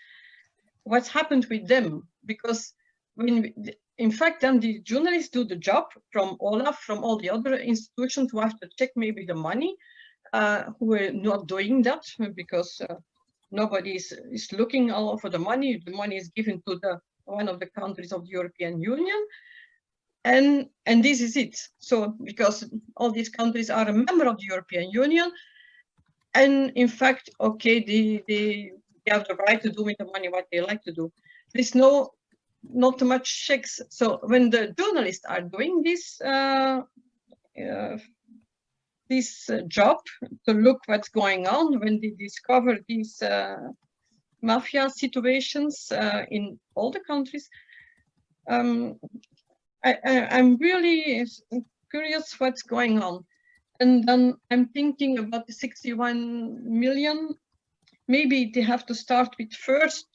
G: what's happened with them? Because in fact, then the journalists do the job from Olaf, from all the other institutions who have to check maybe the money, who are not doing that because nobody is looking all for the money. The money is given to one of the countries of the European Union, and this is it. So because all these countries are a member of the European Union, and in fact, okay, they have the right to do with the money what they like to do. There's not too much checks. So when the journalists are doing this job to look what's going on, when they discover these mafia situations in all the countries, I'm really curious what's going on. And then I'm thinking about the 61 million. Maybe they have to start with first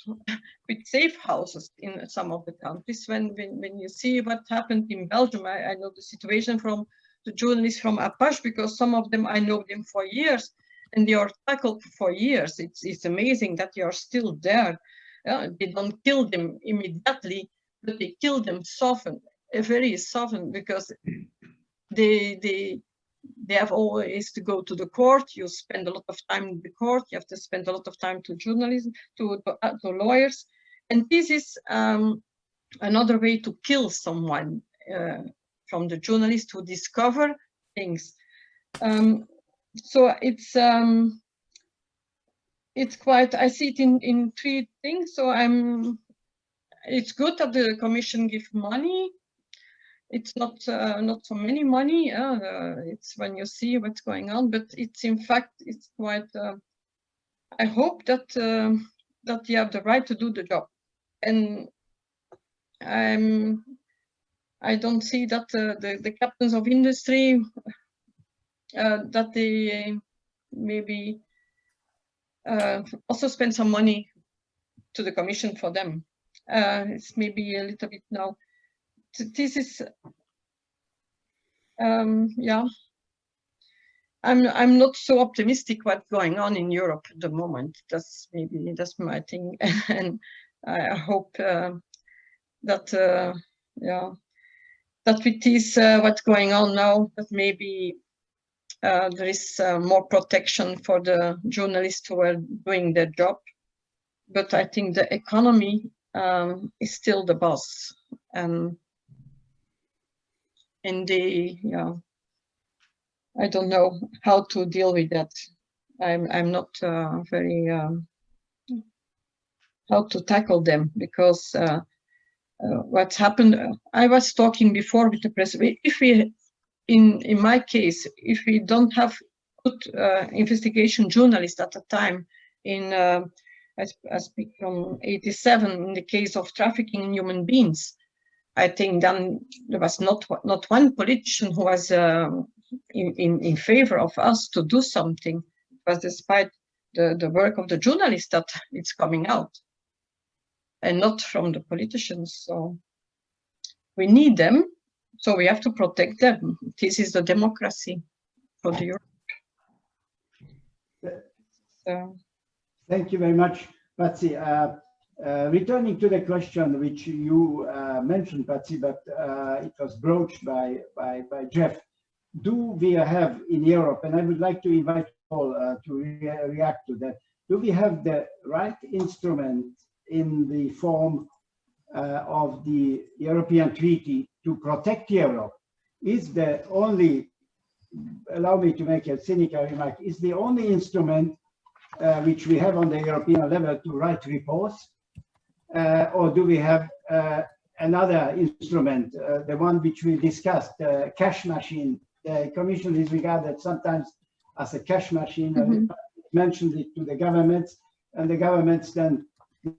G: with safe houses in some of the countries. When you see what happened in Belgium, I know the situation from the journalists from Apache, because some of them, I know them for years, and they are tackled for years. It's amazing that they are still there. They don't kill them immediately, but they kill them soften, very soften, because they have always to go to the court. You spend a lot of time in the court. You have to spend a lot of time to journalism, to lawyers. And this is another way to kill someone from the journalist who discover things. So it's quite, I see it in three things. So it's good that the Commission give money. It's not so many money. It's when you see what's going on, but it's in fact, it's quite, I hope that that you have the right to do the job. And I don't see that the captains of industry, that they maybe also spend some money to the Commission for them. It's maybe a little bit now. This is, yeah. I'm not so optimistic what's going on in Europe at the moment. That's my thing, and I hope that yeah, that with this what's going on now, that maybe there is more protection for the journalists who are doing their job. But I think the economy is still the boss, and they, yeah, I don't know how to deal with that. I'm not very how to tackle them, because what's happened. I was talking before with the president. If we, in my case, if we don't have good investigation journalists at the time, in I speak from '87, in the case of trafficking in human beings, I think then there was not one politician who was in favor of us to do something. It was despite the work of the journalists that it's coming out, and not from the politicians. So we need them, so we have to protect them. This is the democracy for the Europe. So.
B: Thank you very much, Patsy. Returning to the question which you mentioned, Patsy, but it was broached by Jeff. Do we have in Europe, and I would like to invite all to react to that, do we have the right instrument in the form of the European Treaty to protect Europe? Is the only, allow me to make a cynical remark, is the only instrument which we have on the European level to write reports, or do we have another instrument, the one which we discussed, the cash machine? The Commission is regarded sometimes as a cash machine, and mentioned it to the governments, and the governments then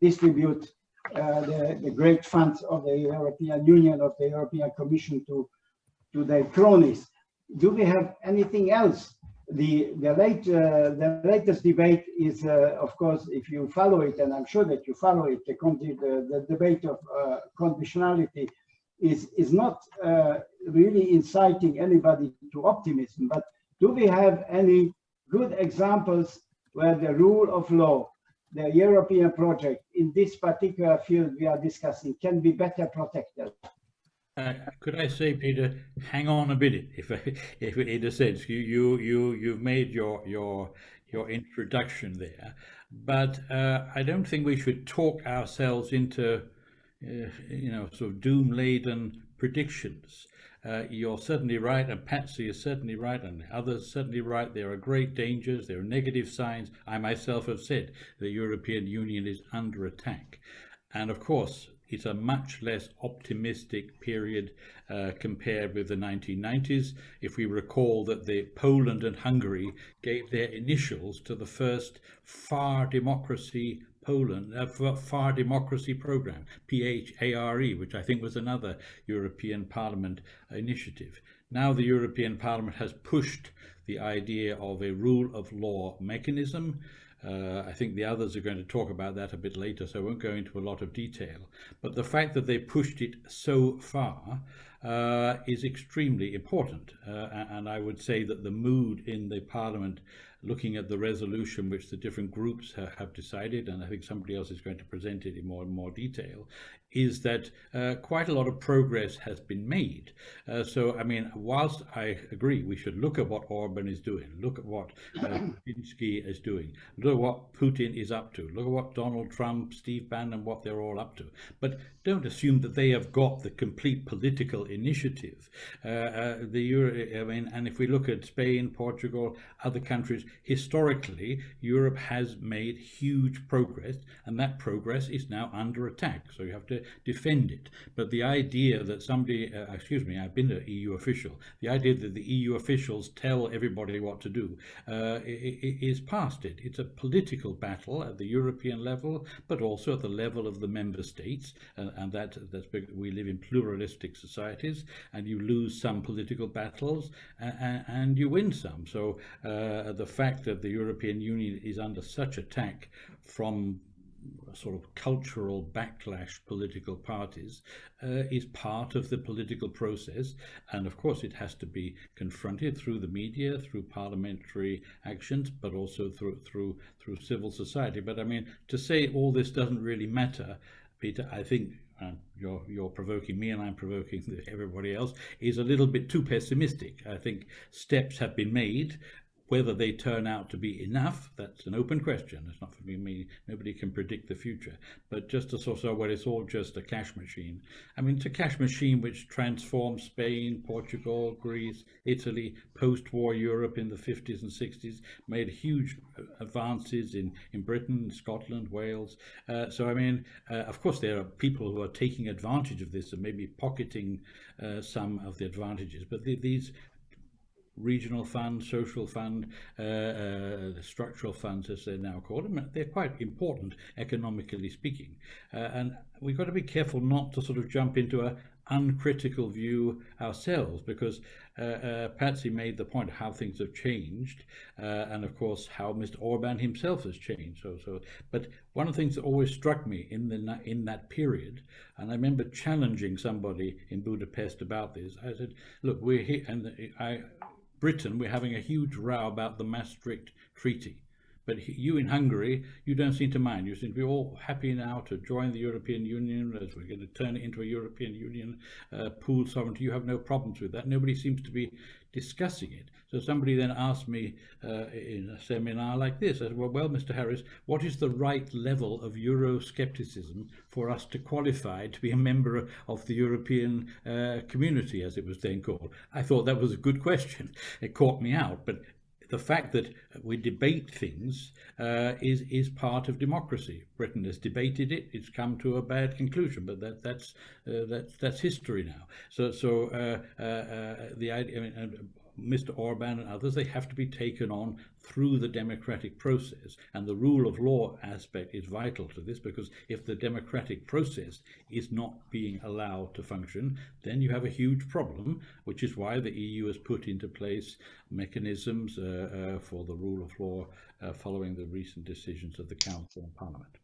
B: distribute the great funds of the European Union, of the European Commission to their cronies. Do we have anything else? The latest debate is, of course, if you follow it, and I'm sure that you follow it, the debate of conditionality is not really inciting anybody to optimism. But do we have any good examples where the rule of law, the European project in this particular field we are discussing, can be better protected?
D: Could I say, Peter, hang on a bit, if in a sense you've made your introduction there, but I don't think we should talk ourselves into sort of doom-laden predictions. You're certainly right, and Patsy is certainly right, and others certainly right. There are great dangers, there are negative signs. I myself have said the European Union is under attack, and of course it's a much less optimistic period compared with the 1990s. If we recall that Poland and Hungary gave their initials to the first Far Democracy Far Democracy Program, PHARE, which I think was another European Parliament initiative. Now the European Parliament has pushed the idea of a rule of law mechanism. I think the others are going to talk about that a bit later, so I won't go into a lot of detail. But the fact that they pushed it so far is extremely important. And I would say that the mood in the Parliament looking at the resolution which the different groups have decided, and I think somebody else is going to present it in more detail, is that quite a lot of progress has been made. So, I mean, whilst I agree we should look at what Orban is doing, look at what Kaczynski is doing, look at what Putin is up to, look at what Donald Trump, Steve Bannon, what they're all up to, but don't assume that they have got the complete political initiative. I mean, and if we look at Spain, Portugal, other countries, historically, Europe has made huge progress, and that progress is now under attack. So you have to defend it. But the idea that somebody, excuse me, I've been an EU official, the idea that the EU officials tell everybody what to do is past it. It's a political battle at the European level, but also at the level of the member states, and that's because we live in pluralistic societies, and you lose some political battles and you win some. So the fact that the European Union is under such attack from a sort of cultural backlash political parties is part of the political process, and of course it has to be confronted through the media, through parliamentary actions, but also through civil society. But I mean, to say all this doesn't really matter, Peter, I think you're provoking me and I'm provoking everybody else, is a little bit too pessimistic. I think steps have been made. Whether they turn out to be enough, that's an open question. It's not for me. Nobody can predict the future. But just to sort of, well, it's all just a cash machine. I mean, it's a cash machine which transformed Spain, Portugal, Greece, Italy, post-war Europe in the 50s and 60s, made huge advances in Britain, Scotland, Wales. So, I mean, of course, there are people who are taking advantage of this and maybe pocketing some of the advantages. But these regional fund, social fund, the structural funds, as they're now called, they're quite important economically speaking. And we've got to be careful not to sort of jump into an uncritical view ourselves, because Patsy made the point of how things have changed, and of course how Mr. Orban himself has changed. But one of the things that always struck me in that period, and I remember challenging somebody in Budapest about this, I said, look, we're here, and Britain, we're having a huge row about the Maastricht Treaty. But you in Hungary, you don't seem to mind. You seem to be all happy now to join the European Union, as we're going to turn it into a European Union, pooled sovereignty. You have no problems with that. Nobody seems to be discussing it. So somebody then asked me in a seminar like this, I said, well, Mr. Harris, what is the right level of Euroscepticism for us to qualify to be a member of the European community, as it was then called? I thought that was a good question. It caught me out, but the fact that we debate things is part of democracy. Britain has debated it; it's come to a bad conclusion, but that's history now. So the idea, I mean, Mr. Orban and others, they have to be taken on through the democratic process, and the rule of law aspect is vital to this, because if the democratic process is not being allowed to function, then you have a huge problem, which is why the EU has put into place mechanisms for the rule of law following the recent decisions of the Council and Parliament,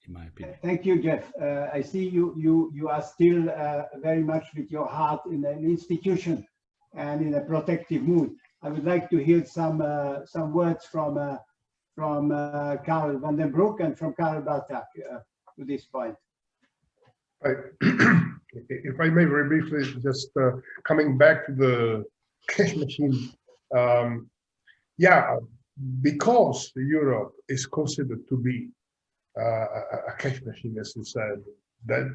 D: in my opinion.
B: Thank you, Jeff. I see you are still very much with your heart in an institution and in a protective mood. I would like to hear some words from Karl van den Broek and from Karl Bartak to this point.
C: Right. If I may very briefly, just coming back to the cash machine, yeah, because Europe is considered to be a cash machine, as you said, that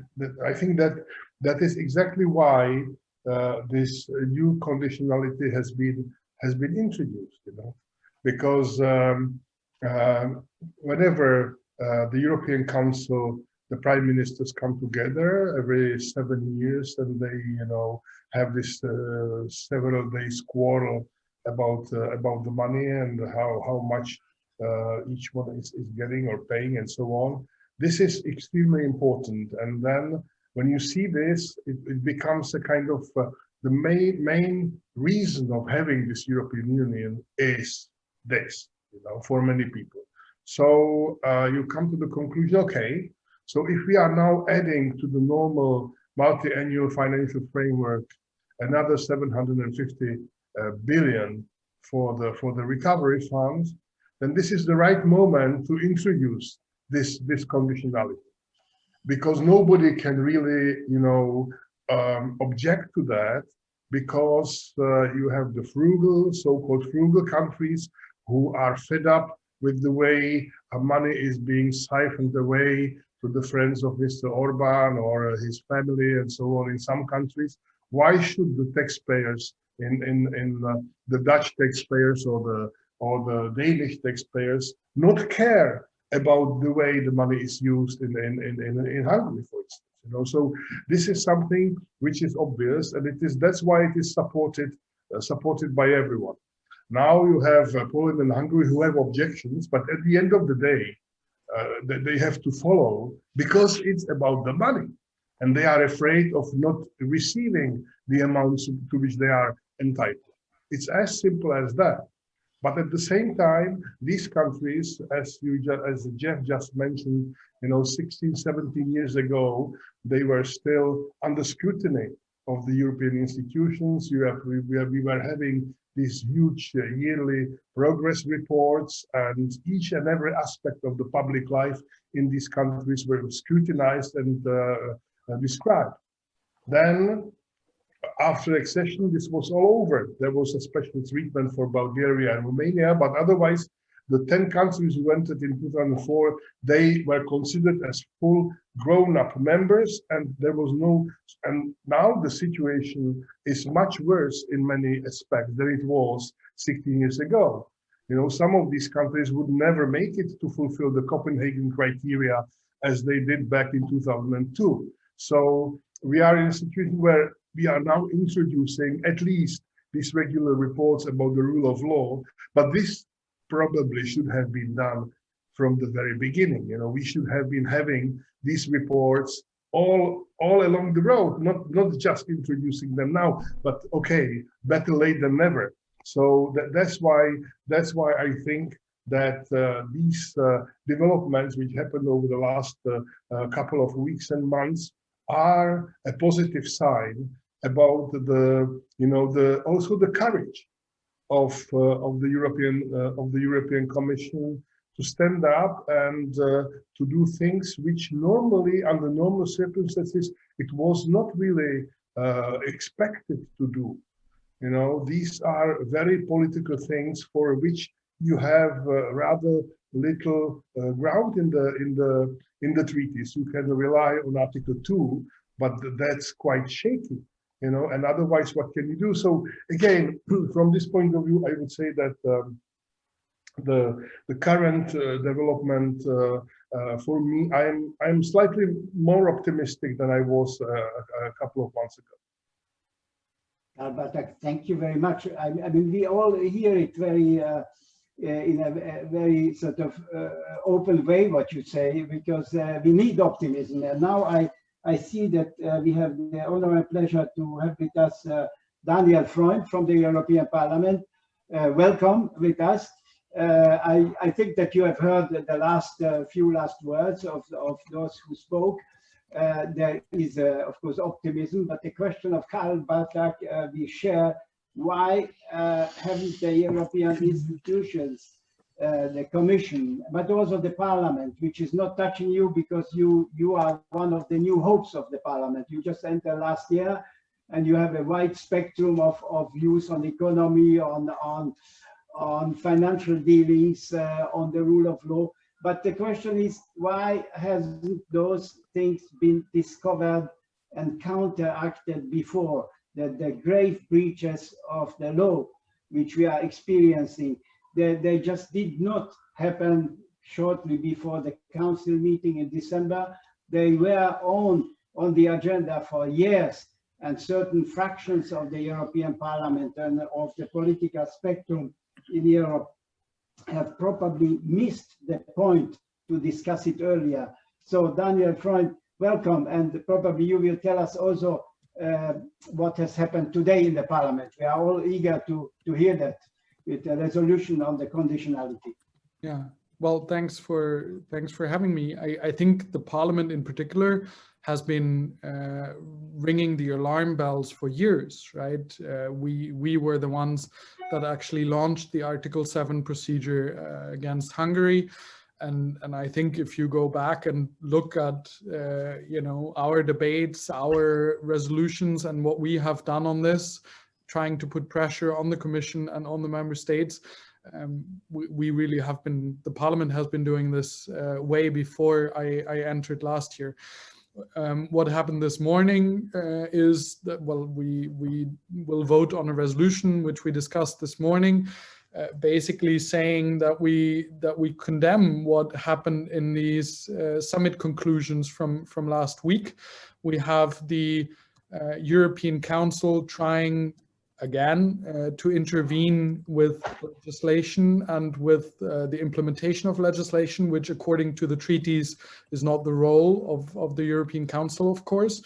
C: I think that is exactly why this new conditionality has been introduced, you know, because whenever the European Council, the prime ministers come together every 7 years, and they, you know, have this several days quarrel about the money and how much each one is getting or paying and so on. This is extremely important, and then when you see this, it becomes a kind of the main reason of having this European Union is this, you know, for many people. So you come to the conclusion, okay, so if we are now adding to the normal multi-annual financial framework another 750 billion for the recovery fund, then this is the right moment to introduce this conditionality, because nobody can really, you know, object to that, because you have the frugal, so-called frugal countries who are fed up with the way money is being siphoned away to the friends of Mr. Orban or his family and so on in some countries. Why should the taxpayers in the Dutch taxpayers or the Danish taxpayers not care about the way the money is used in Hungary, for instance? You know, so this is something which is obvious, and that's why it is supported by everyone. Now you have Poland and Hungary who have objections, but at the end of the day, they have to follow, because it's about the money, and they are afraid of not receiving the amounts to which they are entitled. It's as simple as that. But at the same time, these countries, as Jeff just mentioned, you know, 16, 17 years ago, they were still under scrutiny of the European institutions. We were having these huge yearly progress reports, and each and every aspect of the public life in these countries were scrutinized and described. Then, after accession, this was all over. There was a special treatment for Bulgaria and Romania, but otherwise, the 10 countries who entered in 2004, they were considered as full grown-up members, and there was no, and now the situation is much worse in many aspects than it was 16 years ago. You know, some of these countries would never make it to fulfill the Copenhagen criteria as they did back in 2002. So we are in a situation where we are now introducing at least these regular reports about the rule of law, but this probably should have been done from the very beginning. You know, we should have been having these reports all along the road, not just introducing them now, but okay, better late than never. So that's why I think that these developments which happened over the last couple of weeks and months are a positive sign about also the courage of the European Commission to stand up and to do things which normally, under normal circumstances, it was not really expected to do. You know, these are very political things for which you have rather little ground in the treaties. You can rely on Article 2, but that's quite shaky. You know, and otherwise, what can you do? So again, from this point of view, I would say that the current development for me, I'm slightly more optimistic than I was a couple of months ago.
B: But thank you very much. I mean, we all hear it very in a very sort of open way, what you say, because we need optimism. And now I see that we have the honor and pleasure to have with us Daniel Freund from the European Parliament. Welcome with us. I think that you have heard the few last words of those who spoke. There is, of course, optimism, but the question of Karl Bartak we share. Why haven't the European institutions, the Commission, but also the Parliament, which is not touching you because you are one of the new hopes of the Parliament. You just entered last year, and you have a wide spectrum of views on economy, on financial dealings, on the rule of law. But the question is, why hasn't those things been discovered and counteracted before? The grave breaches of the law which we are experiencing, they just did not happen shortly before the council meeting in December. They were on the agenda for years, and certain fractions of the European Parliament and of the political spectrum in Europe have probably missed the point to discuss it earlier. So Daniel Freund, welcome, and probably you will tell us also what has happened today in the Parliament. We are all eager to hear that, with a resolution on the conditionality.
H: Yeah, well, thanks for having me. I think the Parliament in particular has been ringing the alarm bells for years, right? We were the ones that actually launched the Article 7 procedure against Hungary. And I think if you go back and look at, you know, our debates, our resolutions, and what we have done on this, trying to put pressure on the Commission and on the member states, we really have been, the Parliament has been doing this way before I entered last year. What happened this morning is that, well, we will vote on a resolution which we discussed this morning, basically saying that we condemn what happened in these summit conclusions from last week. We have the European Council trying again to intervene with legislation and with the implementation of legislation, which according to the treaties is not the role of the European Council, of course.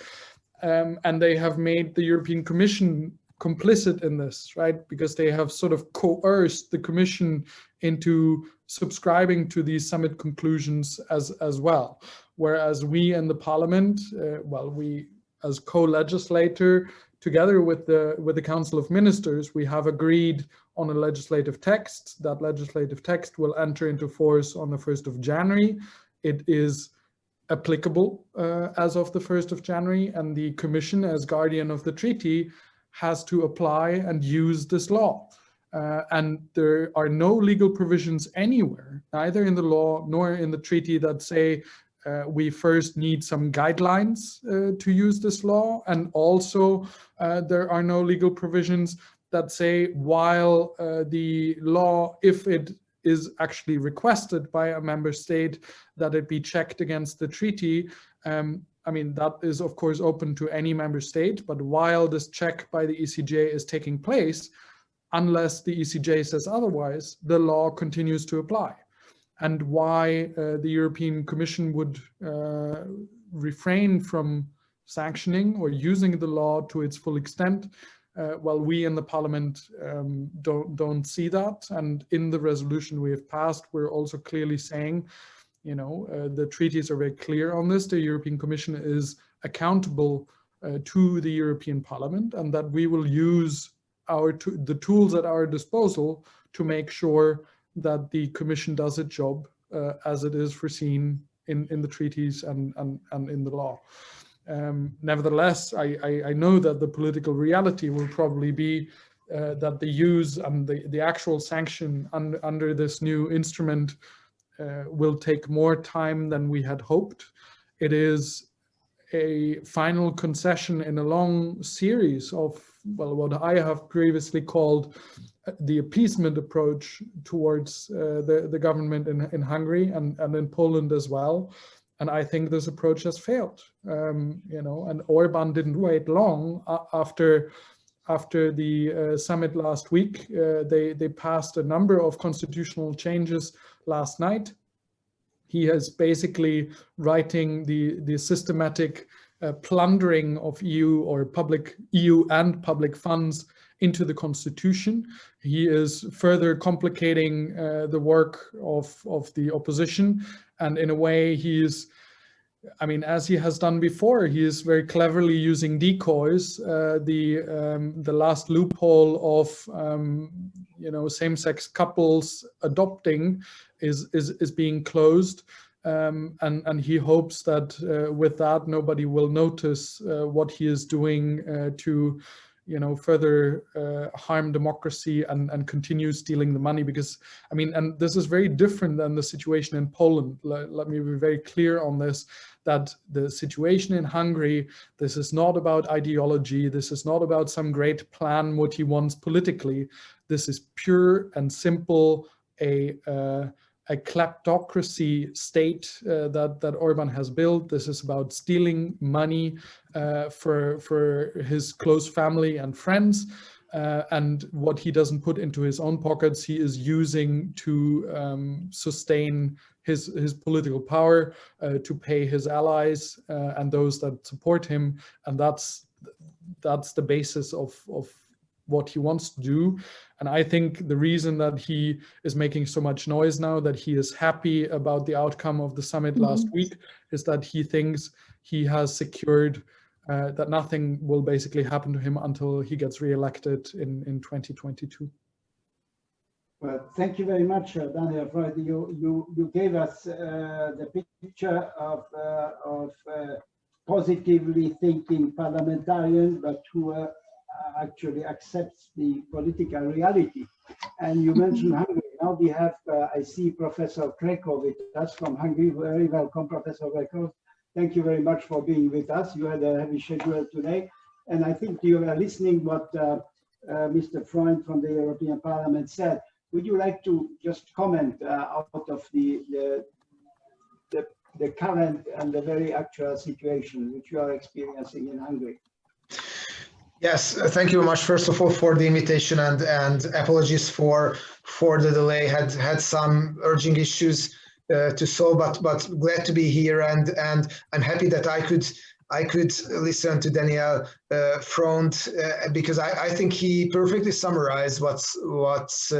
H: And they have made the European Commission complicit in this, right? Because they have sort of coerced the Commission into subscribing to these summit conclusions as well. Whereas we in the Parliament, well, we as co-legislator, together with the Council of Ministers, we have agreed on a legislative text. That legislative text will enter into force on the 1st of January. It is applicable as of the 1st of January, and the Commission, as guardian of the treaty, has to apply and use this law. And there are no legal provisions anywhere, neither in the law nor in the treaty, that say we first need some guidelines to use this law. And also there are no legal provisions that say while the law, if it is actually requested by a member state, that it be checked against the treaty. I mean, that is of course open to any member state, but while this check by the ECJ is taking place, unless the ECJ says otherwise, the law continues to apply. And why the European Commission would refrain from sanctioning or using the law to its full extent, well, we in the Parliament don't see that. And in the resolution we have passed, we're also clearly saying, you know, the treaties are very clear on this. The European Commission is accountable to the European Parliament, and that we will use the tools at our disposal to make sure that the Commission does its job as it is foreseen in the treaties and in the law. Nevertheless, I know that the political reality will probably be that the use and the actual sanction under this new instrument will take more time than we had hoped. It is a final concession in a long series of, well, what I have previously called the appeasement approach towards the government in Hungary and in Poland as well. And I think this approach has failed. You know, and Orban didn't wait long after the summit last week. They passed a number of constitutional changes last night. He is basically writing the systematic plundering of EU and public funds into the constitution. He is further complicating the work of the opposition, and in a way he is, I mean, as he has done before, he is very cleverly using decoys. The last loophole of you know, same-sex couples adopting is being closed, and he hopes that with that nobody will notice what he is doing to, you know, further harm democracy and continue stealing the money. Because, I mean, and this is very different than the situation in Poland. Let me be very clear on this, that the situation in Hungary, this is not about ideology. This is not about some great plan, what he wants politically. This is pure and simple a kleptocracy state that Orban has built. This is about stealing money for his close family and friends, and what he doesn't put into his own pockets, he is using to sustain his political power, to pay his allies and those that support him, and that's the basis of what he wants to do. And I think the reason that he is making so much noise now, that he is happy about the outcome of the summit last week, is that he thinks he has secured that nothing will basically happen to him until he gets re-elected in 2022.
B: Well, thank you very much, Daniel Freud. You gave us the picture of positively thinking parliamentarian, but who actually accepts the political reality. And you mentioned Hungary. Now we have, I see Professor Krekov with us from Hungary. Very welcome, Professor Krekov. Thank you very much for being with us. You had a heavy schedule today. And I think you are listening what Mr. Freund from the European Parliament said. Would you like to just comment out of the current and the very actual situation which you are experiencing in Hungary?
I: Yes, thank you very much. First of all, for the invitation and apologies for the delay. Had some urgent issues to solve, but glad to be here, and I'm happy that I could listen to Daniel Freund because I think he perfectly summarized what's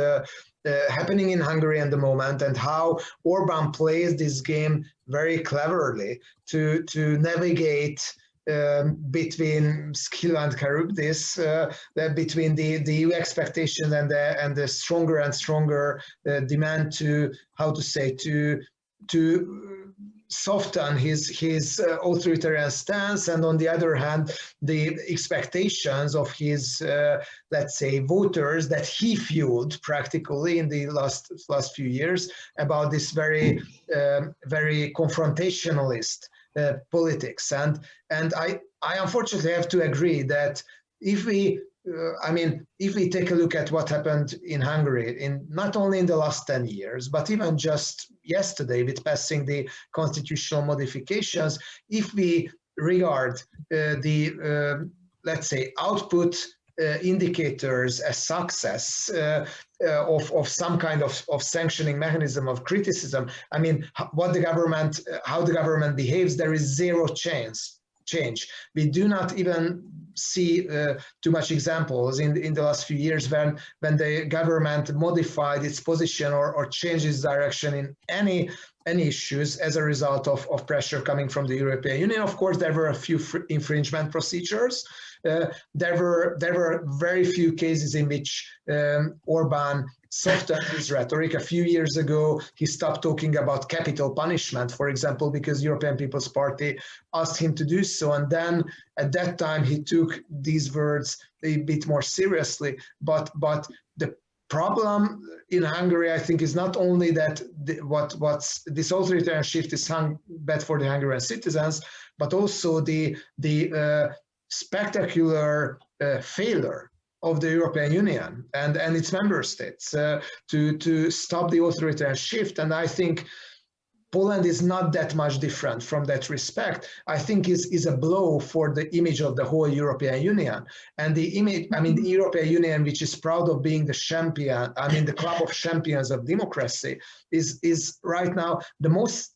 I: happening in Hungary at the moment, and how Orban plays this game very cleverly to navigate between skill and charybdis, between the EU expectation and the stronger and stronger demand to, how to say, to soften his authoritarian stance, and on the other hand, the expectations of his, let's say, voters that he fueled practically in the last few years about this very confrontationalist politics. And I unfortunately have to agree that if we take a look at what happened in Hungary, in not only in the last 10 years, but even just yesterday with passing the constitutional modifications, if we regard let's say, output indicators as success of some kind of sanctioning mechanism of criticism, I mean, how the government behaves, there is zero change. We do not even see too much examples in the last few years when the government modified its position or changed its direction in any issues as a result of pressure coming from the European Union. Of course, there were a few infringement procedures. There were very few cases in which Orban softened his rhetoric. A few years ago, he stopped talking about capital punishment, for example, because European People's Party asked him to do so. And then at that time, he took these words a bit more seriously. But the problem in Hungary, I think, is not only that what's this authoritarian shift is bad for the Hungarian citizens, but also the spectacular failure of the European Union and its member states to stop the authoritarian shift. And I think Poland is not that much different from that respect. I think is a blow for the image of the whole European Union. And the image, I mean, the European Union, which is proud of being the champion, I mean, the club of champions of democracy, is right now the most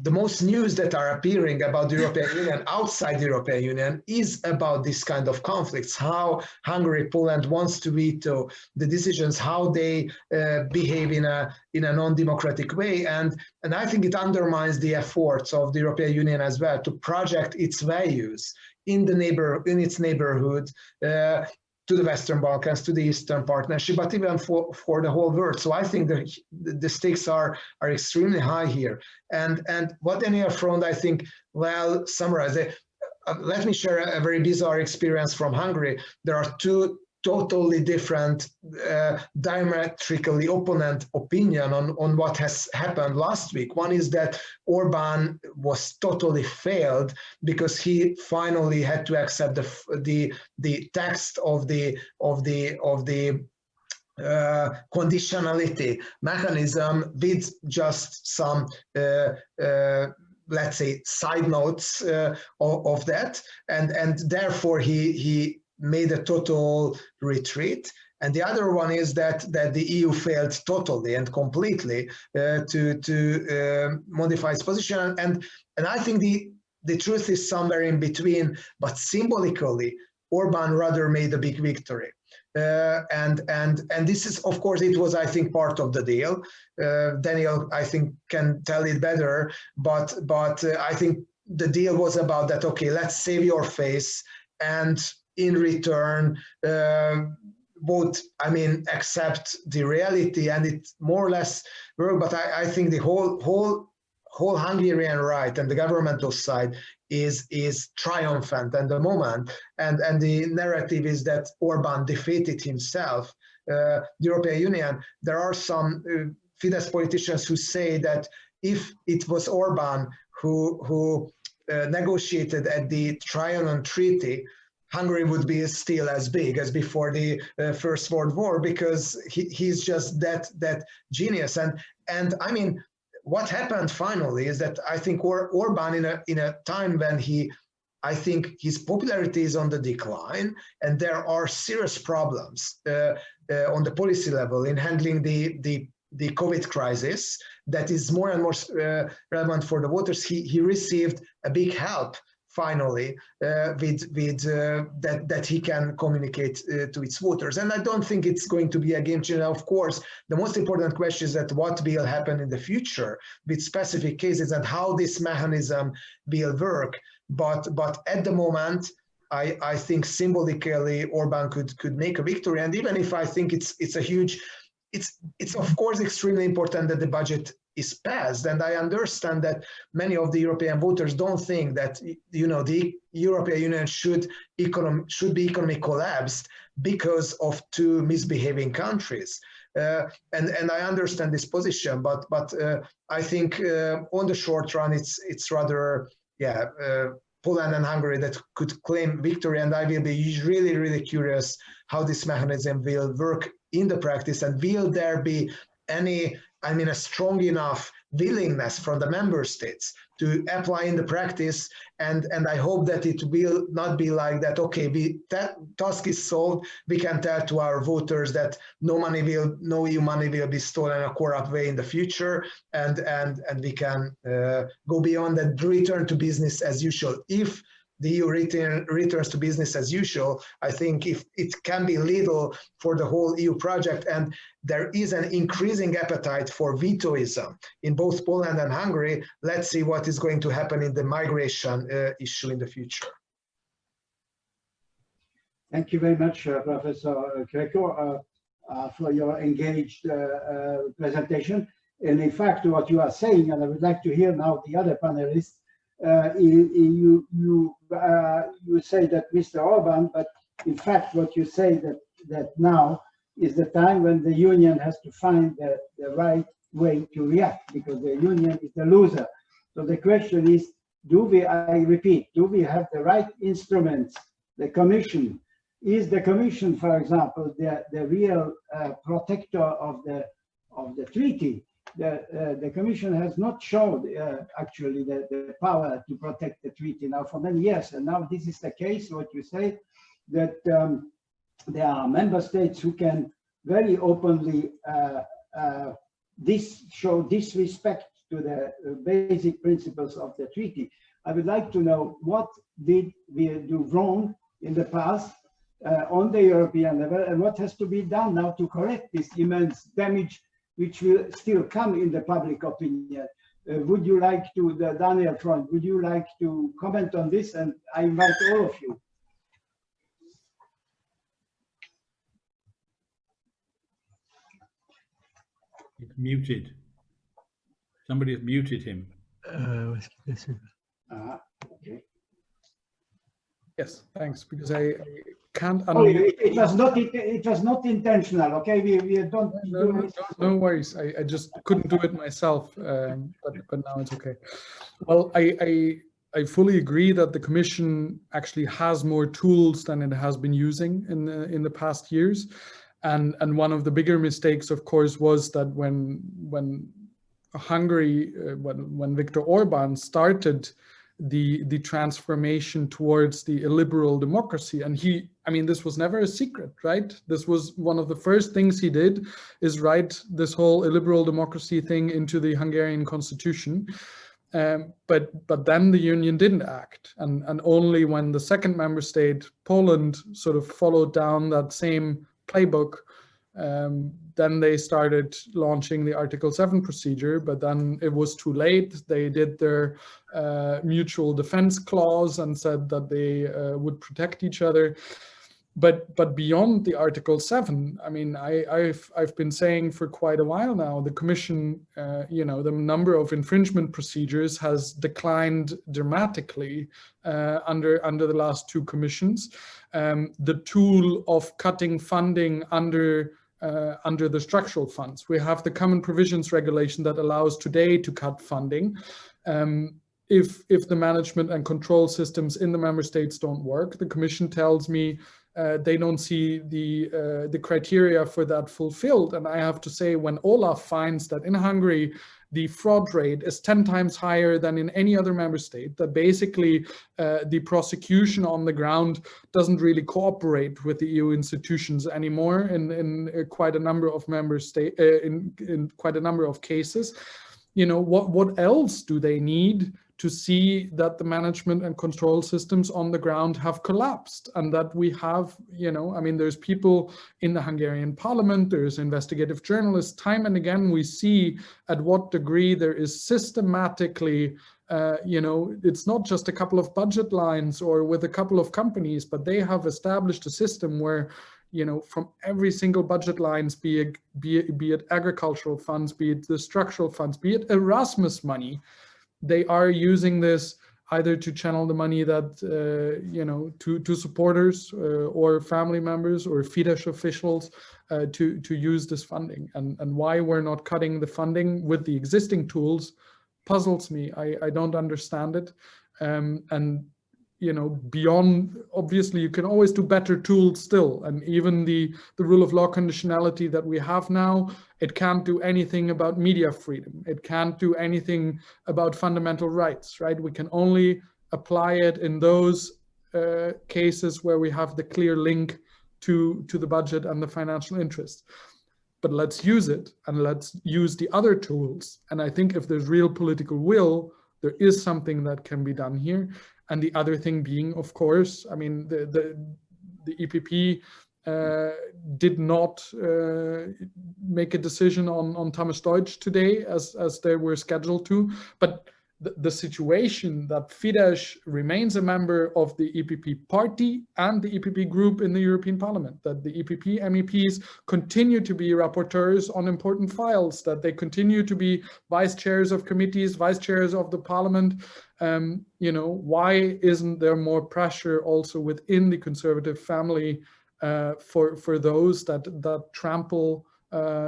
I: the most news that are appearing about the European Union outside the European Union is about this kind of conflicts, how Hungary, Poland wants to veto the decisions, how they behave in a non-democratic way. And I think it undermines the efforts of the European Union as well to project its values in its neighborhood, to the Western Balkans, to the Eastern Partnership, but even for the whole world. So I think the stakes are extremely high here. And what Daniel Freund, I think, well summarized. Let me share a very bizarre experience from Hungary. There are two totally different, diametrically opponent opinion on what has happened last week. One is that Orban was totally failed because he finally had to accept the text of the conditionality mechanism with just some let's say side notes of that, and therefore he made a total retreat. And the other one is that the EU failed totally and completely to modify its position. And I think the truth is somewhere in between, but symbolically, Orban rather made a big victory. And this is, of course, it was, I think, part of the deal. Daniel, I think, can tell it better, but I think the deal was about that, okay, let's save your face, and in return, both, I mean, accept the reality, and it more or less worked. But I think the whole Hungarian right and the governmental side is triumphant at the moment, and the narrative is that Orban defeated himself. The European Union, there are some Fidesz politicians who say that if it was Orban who negotiated at the Trianon Treaty, Hungary would be still as big as before the First World War, because he's just that genius. And I mean, what happened finally is that I think Orban, in a time when I think his popularity is on the decline, and there are serious problems on the policy level in handling the COVID crisis that is more and more relevant for the voters. He received a big help finally with that he can communicate to its voters. And I don't think it's going to be a game changer. Of course, the most important question is that what will happen in the future with specific cases and how this mechanism will work. But at the moment, I think symbolically Orban could make a victory. And even if I think it's a huge, it's of course extremely important that the budget is passed, and I understand that many of the European voters don't think that the European Union should be economically collapsed because of two misbehaving countries, and I understand this position, but I think on the short run it's rather Poland and Hungary that could claim victory, and I will be really curious how this mechanism will work in the practice, and will there be a strong enough willingness from the member states to apply in the practice, and I hope that it will not be like that, okay, that task is solved, we can tell to our voters that no EU money will be stolen in a corrupt way in the future, and we can go beyond and return to business as usual. If the EU returns to business as usual, I think if it can be lethal for the whole EU project, and there is an increasing appetite for vetoism in both Poland and Hungary. Let's see what is going to happen in the migration issue in the future.
B: Thank you very much, Professor Krekor, for your engaged presentation. And in fact, what you are saying, and I would like to hear now the other panelists, you say that Mr. Orban, but in fact what you say that now is the time when the union has to find the right way to react, because the union is the loser. So the question is, I repeat, do we have the right instruments? The Commission, is the Commission, for example, the real protector of the treaty? The Commission has not showed actually the power to protect the treaty now for many years, and now this is the case. What you say, that there are member states who can very openly show disrespect to the basic principles of the treaty. I would like to know, what did we do wrong in the past on the European level, and what has to be done now to correct this immense damage which will still come in the public opinion. Would you like to, Daniel Freund, would you like to comment on this? And I invite all of you.
D: He's muted. Somebody has muted him.
B: Okay.
H: Yes, thanks, because I can't.
B: It was not intentional. Okay, we don't.
H: No worries. I just couldn't do it myself, but now it's okay. Well, I fully agree that the Commission actually has more tools than it has been using in the past years, and one of the bigger mistakes, of course, was that when Hungary, when Viktor Orban started the transformation towards the illiberal democracy, and this was never a secret, right? This was one of the first things he did, is write this whole illiberal democracy thing into the Hungarian constitution. But then the union didn't act, and only when the second member state, Poland, sort of followed down that same playbook, then they started launching the Article 7 procedure, but then it was too late. They did their mutual defense clause and said that they would protect each other. But beyond the Article 7, I mean, I've been saying for quite a while now, the Commission, you know, the number of infringement procedures has declined dramatically under the last two commissions. The tool of cutting funding under the structural funds, we have the Common Provisions Regulation that allows today to cut funding. If the management and control systems in the member states don't work, the Commission tells me they don't see the criteria for that fulfilled. And I have to say, when Olaf finds that in Hungary, the fraud rate is 10 times higher than in any other member state, that basically the prosecution on the ground doesn't really cooperate with the EU institutions anymore in quite a number of member state, in quite a number of cases. You know, what else do they need to see that the management and control systems on the ground have collapsed, and that we have, you know, I mean, there's people in the Hungarian parliament, there's investigative journalists, time and again, we see at what degree there is systematically, you know, it's not just a couple of budget lines or with a couple of companies, but they have established a system where, you know, from every single budget lines, be it agricultural funds, be it the structural funds, be it Erasmus money, they are using this either to channel the money that, you know, to supporters or family members or Fidesz officials to use this funding. And why we're not cutting the funding with the existing tools puzzles me. I don't understand it. And, you know, beyond, obviously, you can always do better tools still. And even the rule of law conditionality that we have now, it can't do anything about media freedom. It can't do anything about fundamental rights, right? We can only apply it in those cases where we have the clear link to the budget and the financial interest. But let's use it, and let's use the other tools. And I think if there's real political will, there is something that can be done here. And the other thing being, of course, I mean, the EPP did not make a decision on Thomas Deutsch today as they were scheduled to. But the situation that Fidesz remains a member of the EPP party and the EPP group in the European Parliament, that the EPP MEPs continue to be rapporteurs on important files, that they continue to be vice chairs of committees, vice chairs of the Parliament. You know, why isn't there more pressure also within the conservative family for those that trample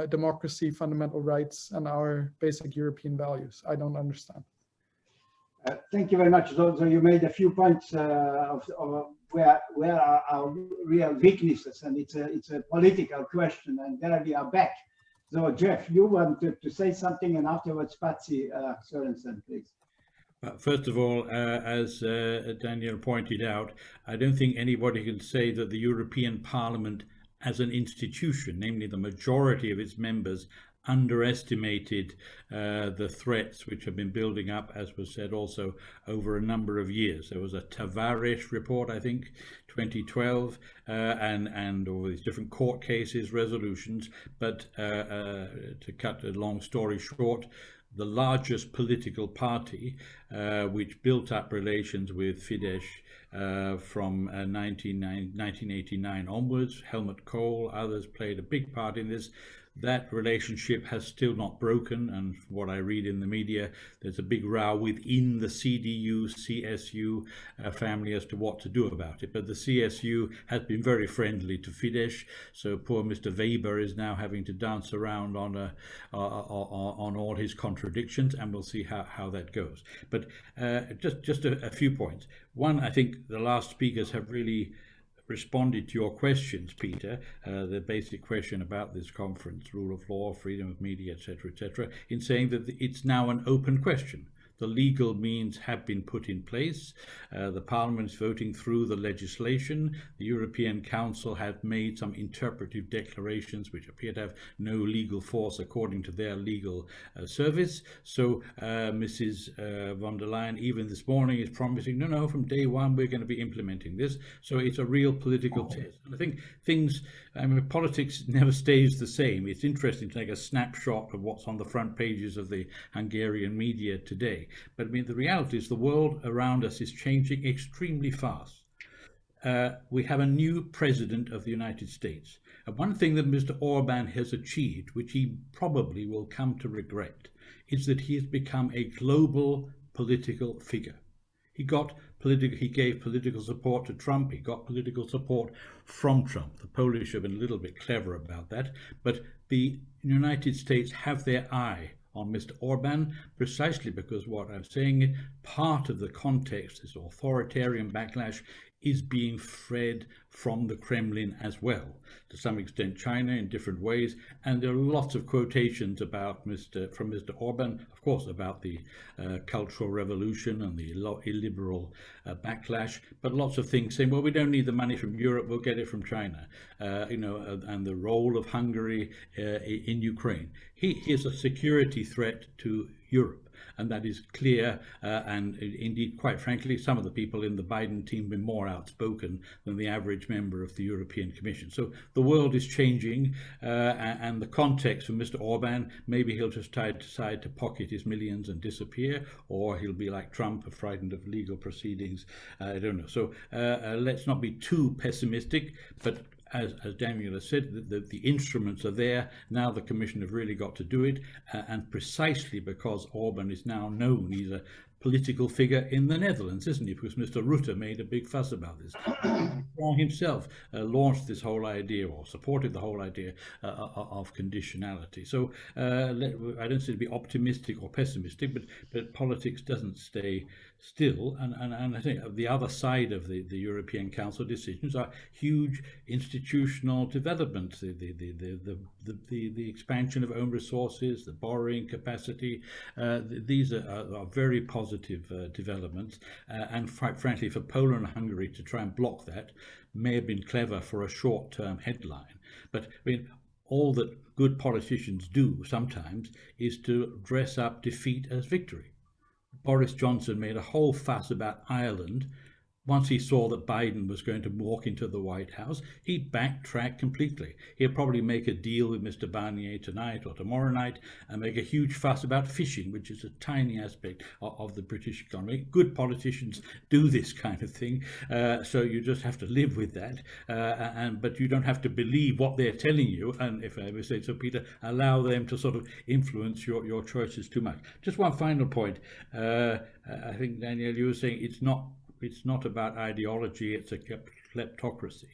H: democracy, fundamental rights, and our basic European values? I don't understand.
B: Thank you very much. So you made a few points of where are our real weaknesses, and it's a political question, and there we are back. So Jeff, you wanted to say something, and afterwards Patsy Sørensen, please.
D: First of all, as Daniel pointed out, I don't think anybody can say that the European Parliament as an institution, namely the majority of its members, underestimated the threats which have been building up, as was said also, over a number of years. There was a Tavares report, I think, 2012, and all these different court cases, resolutions. But to cut a long story short, the largest political party, which built up relations with Fidesz from 1989 onwards, Helmut Kohl, others played a big part in this. That relationship has still not broken, and from what I read in the media, there's a big row within the CDU, CSU family as to what to do about it. But the CSU has been very friendly to Fidesz, so poor Mr. Weber is now having to dance around on all his contradictions, and we'll see how that goes. But just a few points. One, I think the last speakers have really responded to your questions, Peter, the basic question about this conference, rule of law, freedom of media, etc., in saying that it's now an open question. The legal means have been put in place. The Parliament is voting through the legislation. The European Council have made some interpretive declarations which appear to have no legal force according to their legal service. So Mrs. von der Leyen, even this morning, is promising, no, from day one we're going to be implementing this. So it's a real political test. And I think politics never stays the same. It's interesting to take a snapshot of what's on the front pages of the Hungarian media today. But I mean, the reality is the world around us is changing extremely fast. We have a new president of the United States. And one thing that Mr. Orban has achieved, which he probably will come to regret, is that he has become a global political figure. He gave political support to Trump. He got political support from Trump. The Polish have been a little bit clever about that. But the United States have their eye on Mr. Orban, precisely because what I'm saying, part of the context, this authoritarian backlash, is being fed from the Kremlin as well. To some extent, China in different ways. And there are lots of quotations about from Mr. Orban, of course, about the Cultural Revolution and the illiberal backlash, but lots of things saying, well, we don't need the money from Europe, we'll get it from China, and the role of Hungary in Ukraine. He is a security threat to Europe. And that is clear, and indeed, quite frankly, some of the people in the Biden team have been more outspoken than the average member of the European Commission. So the world is changing, and the context for Mr. Orban, maybe he'll just decide to pocket his millions and disappear, or he'll be like Trump, frightened of legal proceedings. I don't know. So let's not be too pessimistic, but as Daniel has said, the instruments are there. Now the Commission have really got to do it, and precisely because Orban is now known, he's a political figure in the Netherlands, isn't he? Because Mr. Rutte made a big fuss about this. Macron himself launched this whole idea, or supported the whole idea of conditionality. So I don't say to be optimistic or pessimistic, but politics doesn't stay still. And I think the other side of the European Council decisions are huge institutional developments, the expansion of own resources, the borrowing capacity. These are very positive developments, and quite frankly, for Poland and Hungary to try and block that may have been clever for a short-term headline. But I mean, all that good politicians do sometimes is to dress up defeat as victory. Boris Johnson made a whole fuss about Ireland. Once he saw that Biden was going to walk into the White House, he backtracked completely. He'll probably make a deal with Mr. Barnier tonight or tomorrow night and make a huge fuss about fishing, which is a tiny aspect of the British economy. Good politicians do this kind of thing, so you just have to live with that. But you don't have to believe what they're telling you. And if I ever say so, Peter, allow them to sort of influence your choices too much. Just one final point. I think, Daniel, you were saying it's not about ideology, it's a kleptocracy.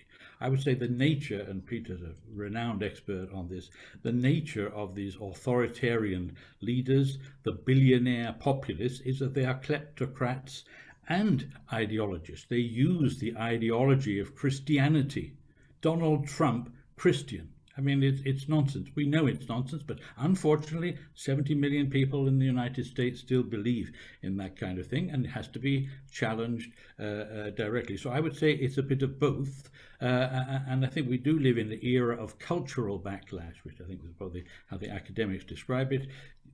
D: I would say the nature, and Peter's a renowned expert on this, the nature of these authoritarian leaders, the billionaire populists, is that they are kleptocrats and ideologists. They use the ideology of Christianity. Donald Trump, Christian. I mean, it's nonsense. We know it's nonsense, but unfortunately, 70 million people in the United States still believe in that kind of thing, and it has to be challenged directly. So I would say it's a bit of both, and I think we do live in the era of cultural backlash, which I think is probably how the academics describe it.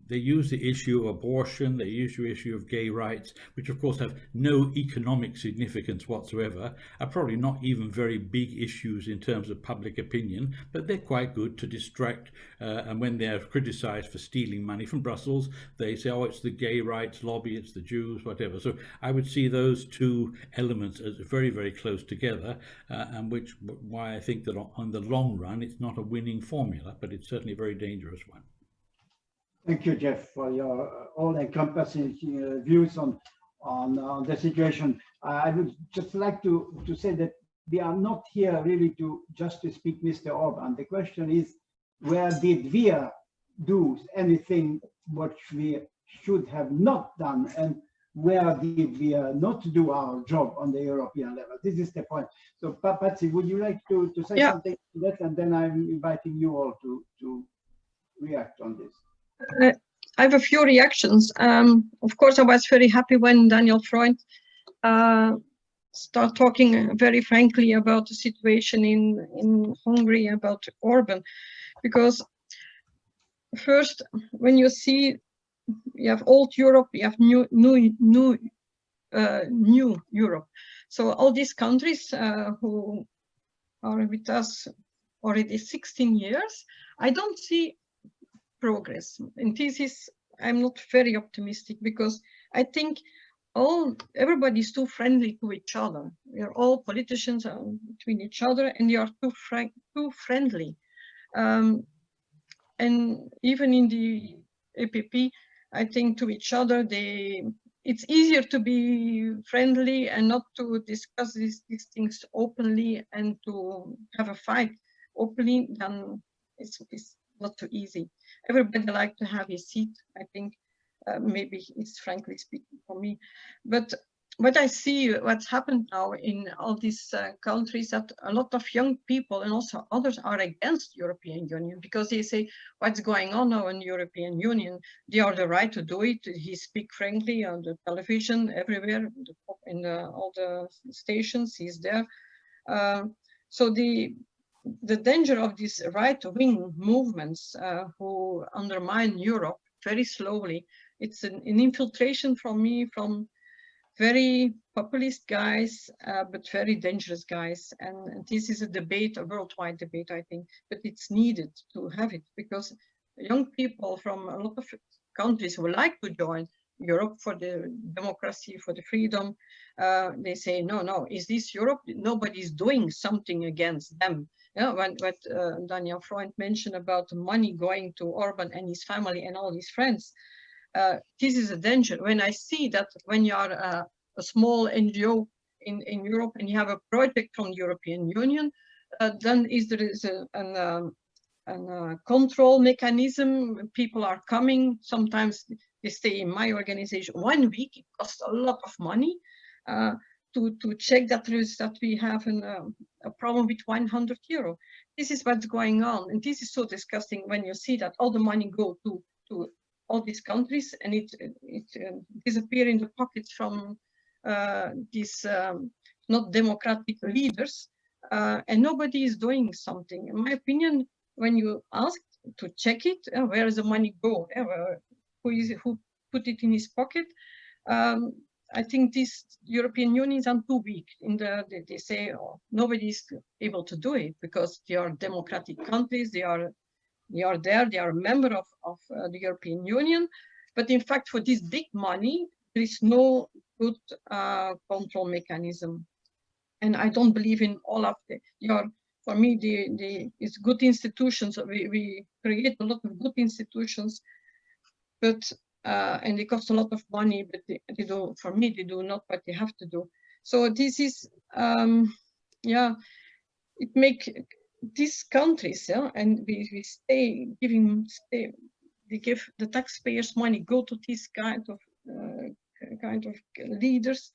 D: They use the issue of abortion, they use the issue of gay rights, which of course have no economic significance whatsoever, are probably not even very big issues in terms of public opinion, but they're quite good to distract. And when they're criticized for stealing money from Brussels, they say, oh, it's the gay rights lobby, it's the Jews, whatever. So I would see those two elements as very, very close together, and why I think that on the long run, it's not a winning formula, but it's certainly a very dangerous one.
B: Thank you, Jeff, for your all-encompassing views on the situation. I would just like to say that we are not here really just to speak Mr. Orban. The question is, where did we do anything which we should have not done, and where did we not do our job on the European level? This is the point. So, Patsy, would you like to say something to that, and then I'm inviting you all to react on this.
G: I have a few reactions. Of course, I was very happy when Daniel Freund started talking very frankly about the situation in Hungary, about Orban, because first, when you see you have old Europe, you have new Europe. So all these countries who are with us already 16 years, I don't see progress. And this is, I'm not very optimistic, because I think everybody is too friendly to each other. We are all politicians between each other, and they are too friendly. And even in the EPP, I think to each other, it's easier to be friendly and not to discuss these things openly and to have a fight openly than it's not too easy. Everybody like to have his seat, I think. Maybe it's frankly speaking for me. But what I see, what's happened now in all these countries, that a lot of young people and also others are against European Union, because they say, what's going on now in European Union? They are the right to do it. He speaks frankly on the television, everywhere, in all the stations, he's there. So the danger of these right-wing movements who undermine Europe very slowly, it's an infiltration from very populist guys, but very dangerous guys. And this is a debate, a worldwide debate, I think, but it's needed to have it, because young people from a lot of countries who like to join Europe for the democracy, for the freedom, they say, no, is this Europe? Nobody's doing something against them. Yeah, what Daniel Freund mentioned about the money going to Orban and his family and all his friends, this is a danger. When I see that when you are a small NGO in Europe and you have a project from the European Union, then there is a control mechanism. People are coming. Sometimes they stay in my organization 1 week. It costs a lot of money to check that we have a problem with €100. This is what's going on, and this is so disgusting when you see that all the money go to all these countries, and it disappear in the pockets from these not democratic leaders, and nobody is doing something. In my opinion, when you ask to check it, where does the money go? Who put it in his pocket? I think this European Union is too weak. They say nobody is able to do it because they are democratic countries. They are there. They are a member of the European Union, but in fact, for this big money, there is no good control mechanism. And I don't believe in all of for me, it's good institutions. We create a lot of good institutions, but and they cost a lot of money, but they do, for me, they do not what they have to do. So this is, it make these countries, and we they give the taxpayers money, go to these kind of leaders.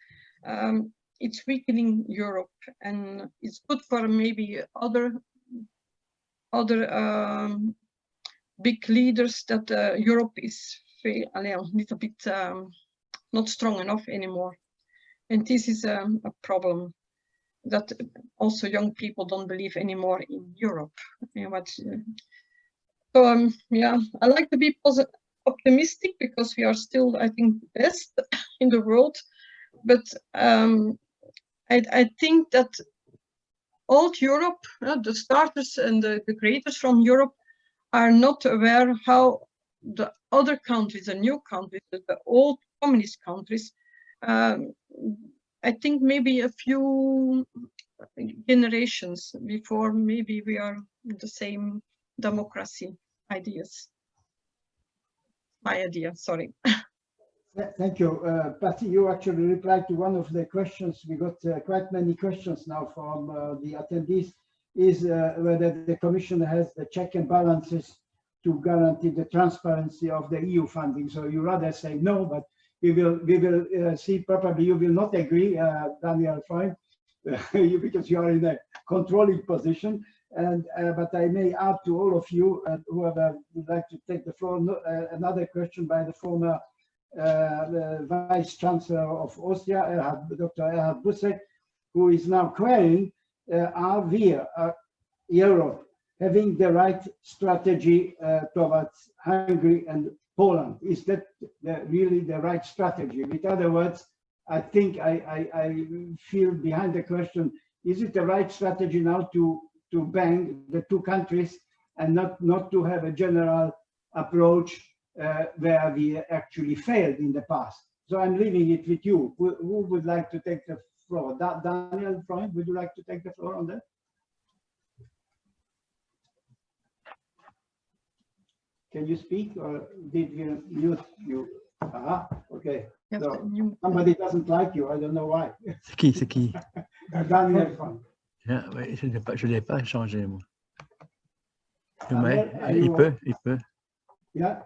G: It's weakening Europe, and it's good for maybe other big leaders that Europe is a little bit not strong enough anymore. And this is a problem, that also young people don't believe anymore in Europe. So I like to be optimistic, because we are still, I think, the best in the world. But I think that old Europe, the starters and the creators from Europe, are not aware how the other countries, the new countries, the old communist countries, I think maybe a few generations before, maybe we are the same democracy ideas. My idea, sorry.
B: Thank you. Patty, you actually replied to one of the questions. We got quite many questions now from the attendees, is whether the Commission has the check and balances to guarantee the transparency of the EU funding. So you rather say no, but we will see. Probably you will not agree, Daniel Freund, because you are in a controlling position. And but I may add to all of you, whoever would like to take the floor, another question by the former Vice Chancellor of Austria, Dr. Erhard Busek, who is now querying, are we, Europe, having the right strategy towards Hungary and Poland? Is that really the right strategy? In other words, I think I feel behind the question, is it the right strategy now to bang the two countries and not to have a general approach where we actually failed in the past? So I'm leaving it with you. Who would like to take the floor? Daniel Freund, would you like to take the floor on that? Can you speak, or did you mute you? Okay. So somebody doesn't like you. I don't know why.
E: C'est qui? C'est qui?
B: Daniel Freund.
E: Yeah, ouais, je l'ai pas changé, moi.
B: Daniel,
E: Il peut.
B: Yeah.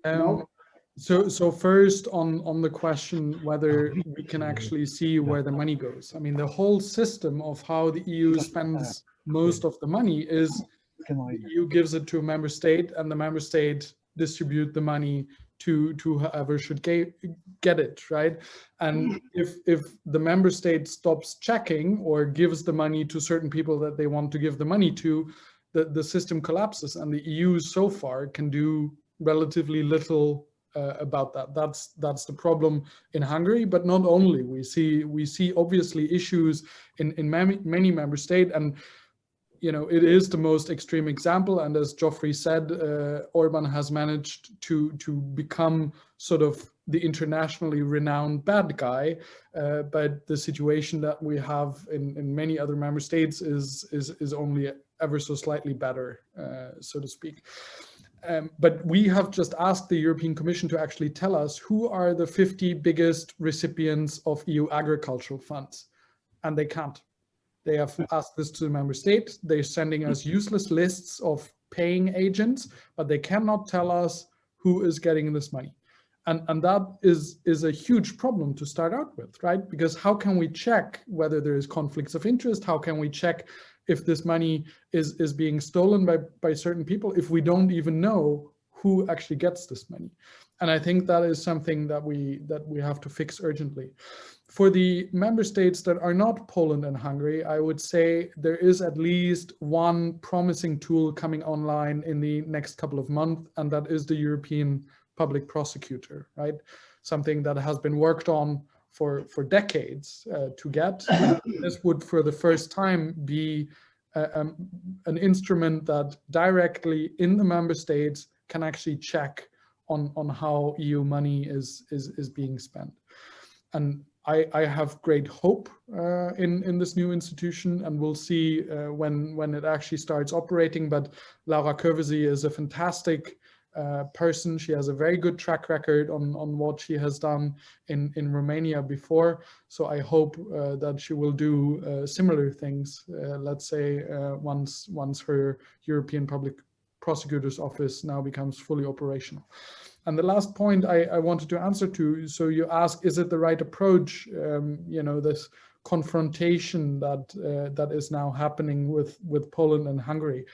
H: No. So first on the question whether we can actually see where the money goes. I mean, the whole system of how the EU spends most of the money is the EU gives it to a member state, and the member state distribute the money to whoever should get it, right? And if the member state stops checking or gives the money to certain people that they want to give the money to, the system collapses, and the EU so far can do relatively little about that. That's the problem in Hungary, but not only. We see obviously issues in many member states, and you know, it is the most extreme example. And as Geoffrey said, Orban has managed to become sort of the internationally renowned bad guy. But the situation that we have in many other member states is only ever so slightly better, so to speak. But we have just asked the European Commission to actually tell us who are the 50 biggest recipients of EU agricultural funds, and they can't. They have asked this to the member state. They're sending us useless lists of paying agents, but they cannot tell us who is getting this money. And that is a huge problem to start out with, right? Because how can we check whether there is conflicts of interest? How can we check if this money is being stolen by certain people if we don't even know who actually gets this money? And I think that is something that we have to fix urgently. For the member states that are not Poland and Hungary, I would say there is at least one promising tool coming online in the next couple of months, and that is the European Public Prosecutor, right? Something that has been worked on for decades to get. This would, for the first time, be an instrument that directly in the member states can actually check on how EU money is being spent. And I have great hope in this new institution, and we'll see when it actually starts operating. But Laura Kövesi is a fantastic person. She has a very good track record on what she has done in Romania before. So I hope that she will do similar things, let's say, once her European Public Prosecutor's Office now becomes fully operational. And the last point I wanted to answer to, so you ask, is it the right approach? You know, this confrontation that is now happening with Poland and Hungary.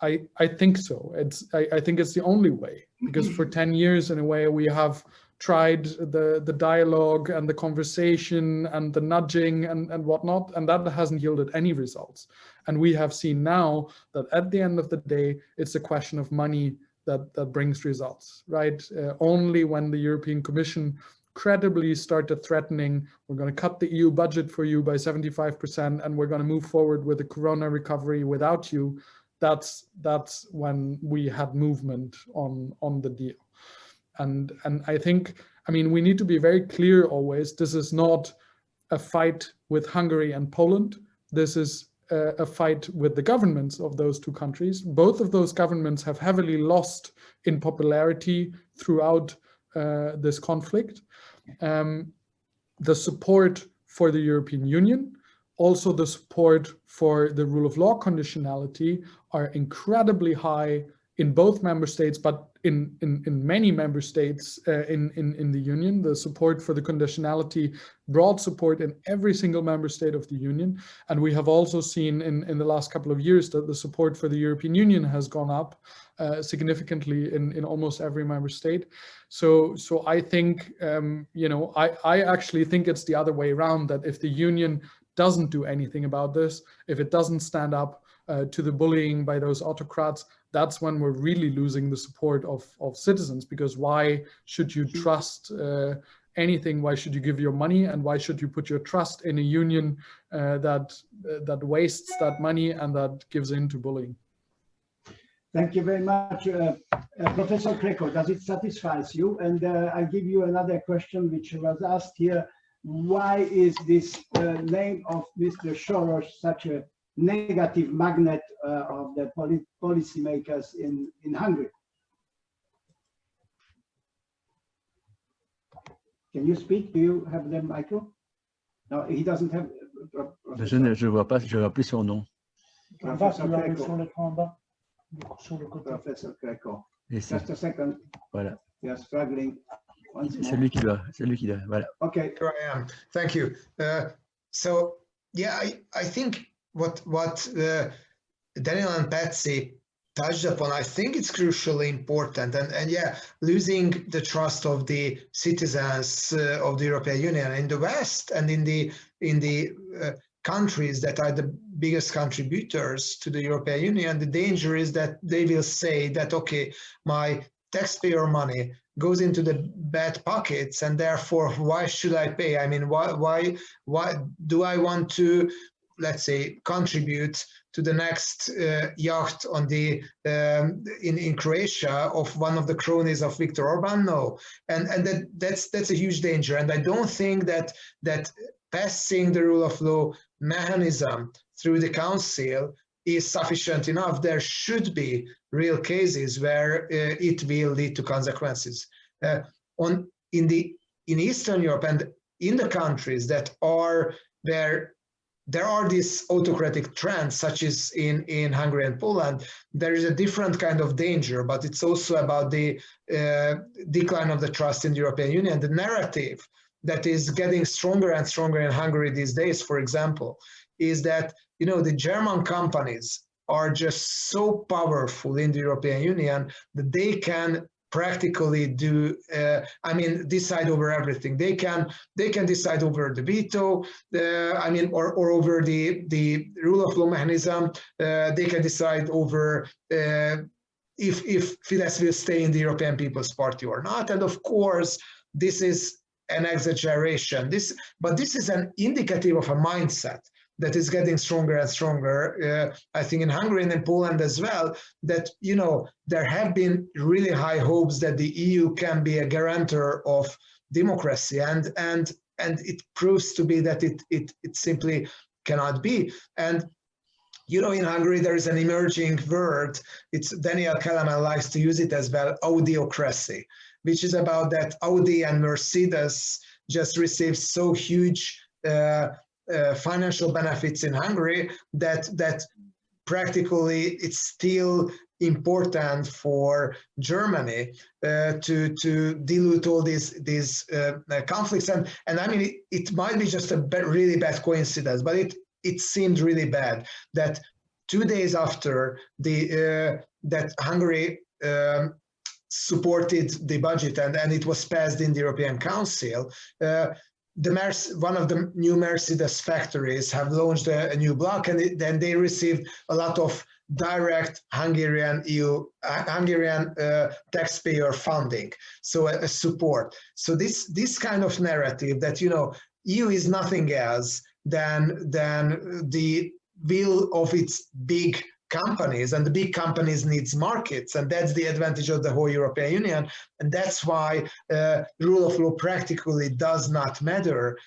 H: I think so. I think it's the only way, because for 10 years in a way we have tried the dialogue and the conversation and the nudging and whatnot, and that hasn't yielded any results. And we have seen now that at the end of the day, it's a question of money that brings results, right? Only when the European Commission credibly started threatening, we're going to cut the EU budget for you by 75%, and we're going to move forward with the Corona recovery without you, that's when we had movement on the deal. And I think, I mean, we need to be very clear always, this is not a fight with Hungary and Poland. This is a fight with the governments of those two countries. Both of those governments have heavily lost in popularity throughout this conflict. The support for the European Union, also the support for the rule of law conditionality, are incredibly high in both member states, but in many member states in the Union. The support for the conditionality, broad support in every single member state of the Union. And we have also seen in the last couple of years that the support for the European Union has gone up significantly in almost every member state. So I think, I actually think it's the other way around, that if the Union doesn't do anything about this, if it doesn't stand up to the bullying by those autocrats, that's when we're really losing the support of citizens. Because why should you trust anything? Why should you give your money, and why should you put your trust in a union that wastes that money and that gives in to bullying?
B: Thank you very much, Professor Krekow. Does it satisfy you? And I give you another question which was asked here. Why is this name of Mr. Soros such a negative magnet of the policymakers in Hungary? Can you speak? Do you have the micro? No, he doesn't have.
E: Je ne vois pas, je vois plus son nom.
B: Professor Krekow. Professor Krekow. Just a second.
E: Voilà.
B: We are struggling.
E: C'est lui qui doit, voilà.
B: Okay.
I: Here I am. Thank you. So yeah, I think what Daniel and Patsy touched upon, I think it's crucially important, and yeah, losing the trust of the citizens of the European Union in the West and in the countries that are the biggest contributors to the European Union. The danger is that they will say that, okay, my taxpayer money goes into the bad pockets, and therefore why should I pay? I mean, why do I want to, let's say, contribute to the next yacht on the in Croatia of one of the cronies of Viktor Orban? No, and that's a huge danger. And I don't think that passing the rule of law mechanism through the council is sufficient enough. There should be real cases where it will lead to consequences. In Eastern Europe and in the countries that are where there are these autocratic trends, such as in Hungary and Poland, there is a different kind of danger, but it's also about the decline of the trust in the European Union. The narrative that is getting stronger and stronger in Hungary these days, for example, is that, you know, the German companies are just so powerful in the European Union that they can practically do, decide over everything. They can decide over the veto, or over the rule of law mechanism. They can decide over if Fidesz will stay in the European People's Party or not. And of course, this is an exaggeration. But this is an indicative of a mindset that is getting stronger and stronger. I think in Hungary and in Poland as well, that, you know, there have been really high hopes that the EU can be a guarantor of democracy, and it proves to be that it simply cannot be. And you know, in Hungary there is an emerging word. It's Daniel Kelemen likes to use it as well, audiocracy, which is about that Audi and Mercedes just received so huge financial benefits in Hungary that practically it's still important for Germany to dilute all these conflicts. And I mean, it might be just a really bad coincidence, but it seemed really bad that 2 days after that Hungary supported the budget and it was passed in the European Council, one of the new Mercedes factories have launched a new block, and then they received a lot of direct Hungarian taxpayer funding, so a support. So this kind of narrative that, you know, EU is nothing else than the will of its big companies, and the big companies needs markets, and that's the advantage of the whole European Union, and that's why rule of law practically does not matter.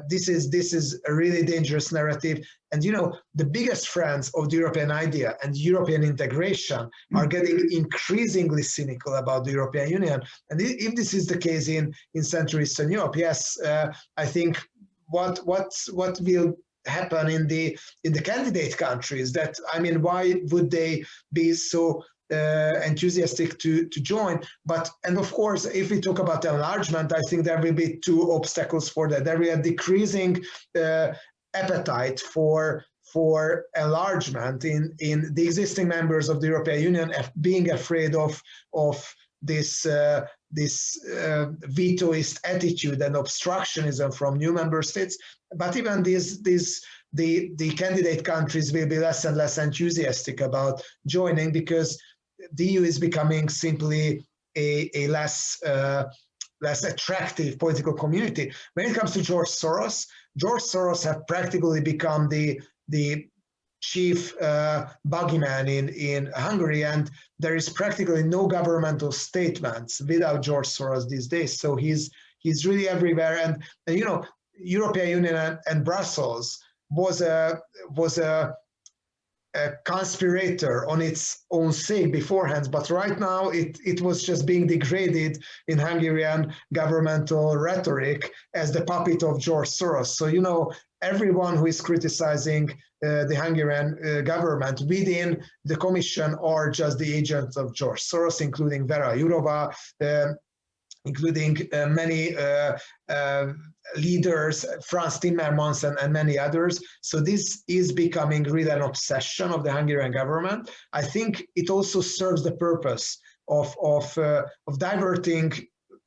I: This is a really dangerous narrative, and you know, the biggest friends of the European idea and European integration are getting increasingly cynical about the European Union. And if this is the case in Central Eastern Europe, yes, I think what will happen in the candidate countries, that, I mean, why would they be so enthusiastic to join. And of course, if we talk about enlargement, I think there will be two obstacles for that. There will be a decreasing appetite for enlargement in the existing members of the European Union, being afraid of this vetoist attitude and obstructionism from new member states. But even the candidate countries will be less and less enthusiastic about joining, because the EU is becoming simply a less attractive political community. When it comes to George Soros has practically become the chief bogeyman in Hungary, and there is practically no governmental statements without George Soros these days. So he's really everywhere, and you know, European Union and Brussels was a conspirator on its own sake beforehand, but right now it was just being degraded in Hungarian governmental rhetoric as the puppet of George Soros. So, you know, everyone who is criticizing the Hungarian government within the Commission are just the agents of George Soros, including Vera Jourova, including many leaders, Franz Timmermans and many others. So this is becoming really an obsession of the Hungarian government. I think it also serves the purpose of diverting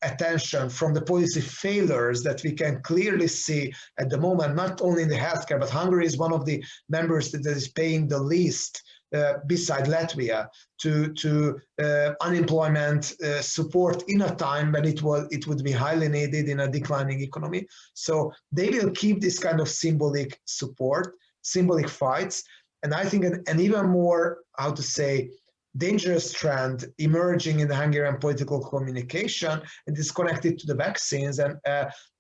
I: attention from the policy failures that we can clearly see at the moment, not only in the healthcare, but Hungary is one of the members that is paying the least beside Latvia to unemployment support in a time when it would be highly needed in a declining economy. So they will keep this kind of symbolic support, symbolic fights, and I think an even more, how to say, dangerous trend emerging in the Hungarian political communication, and is connected to the vaccines, and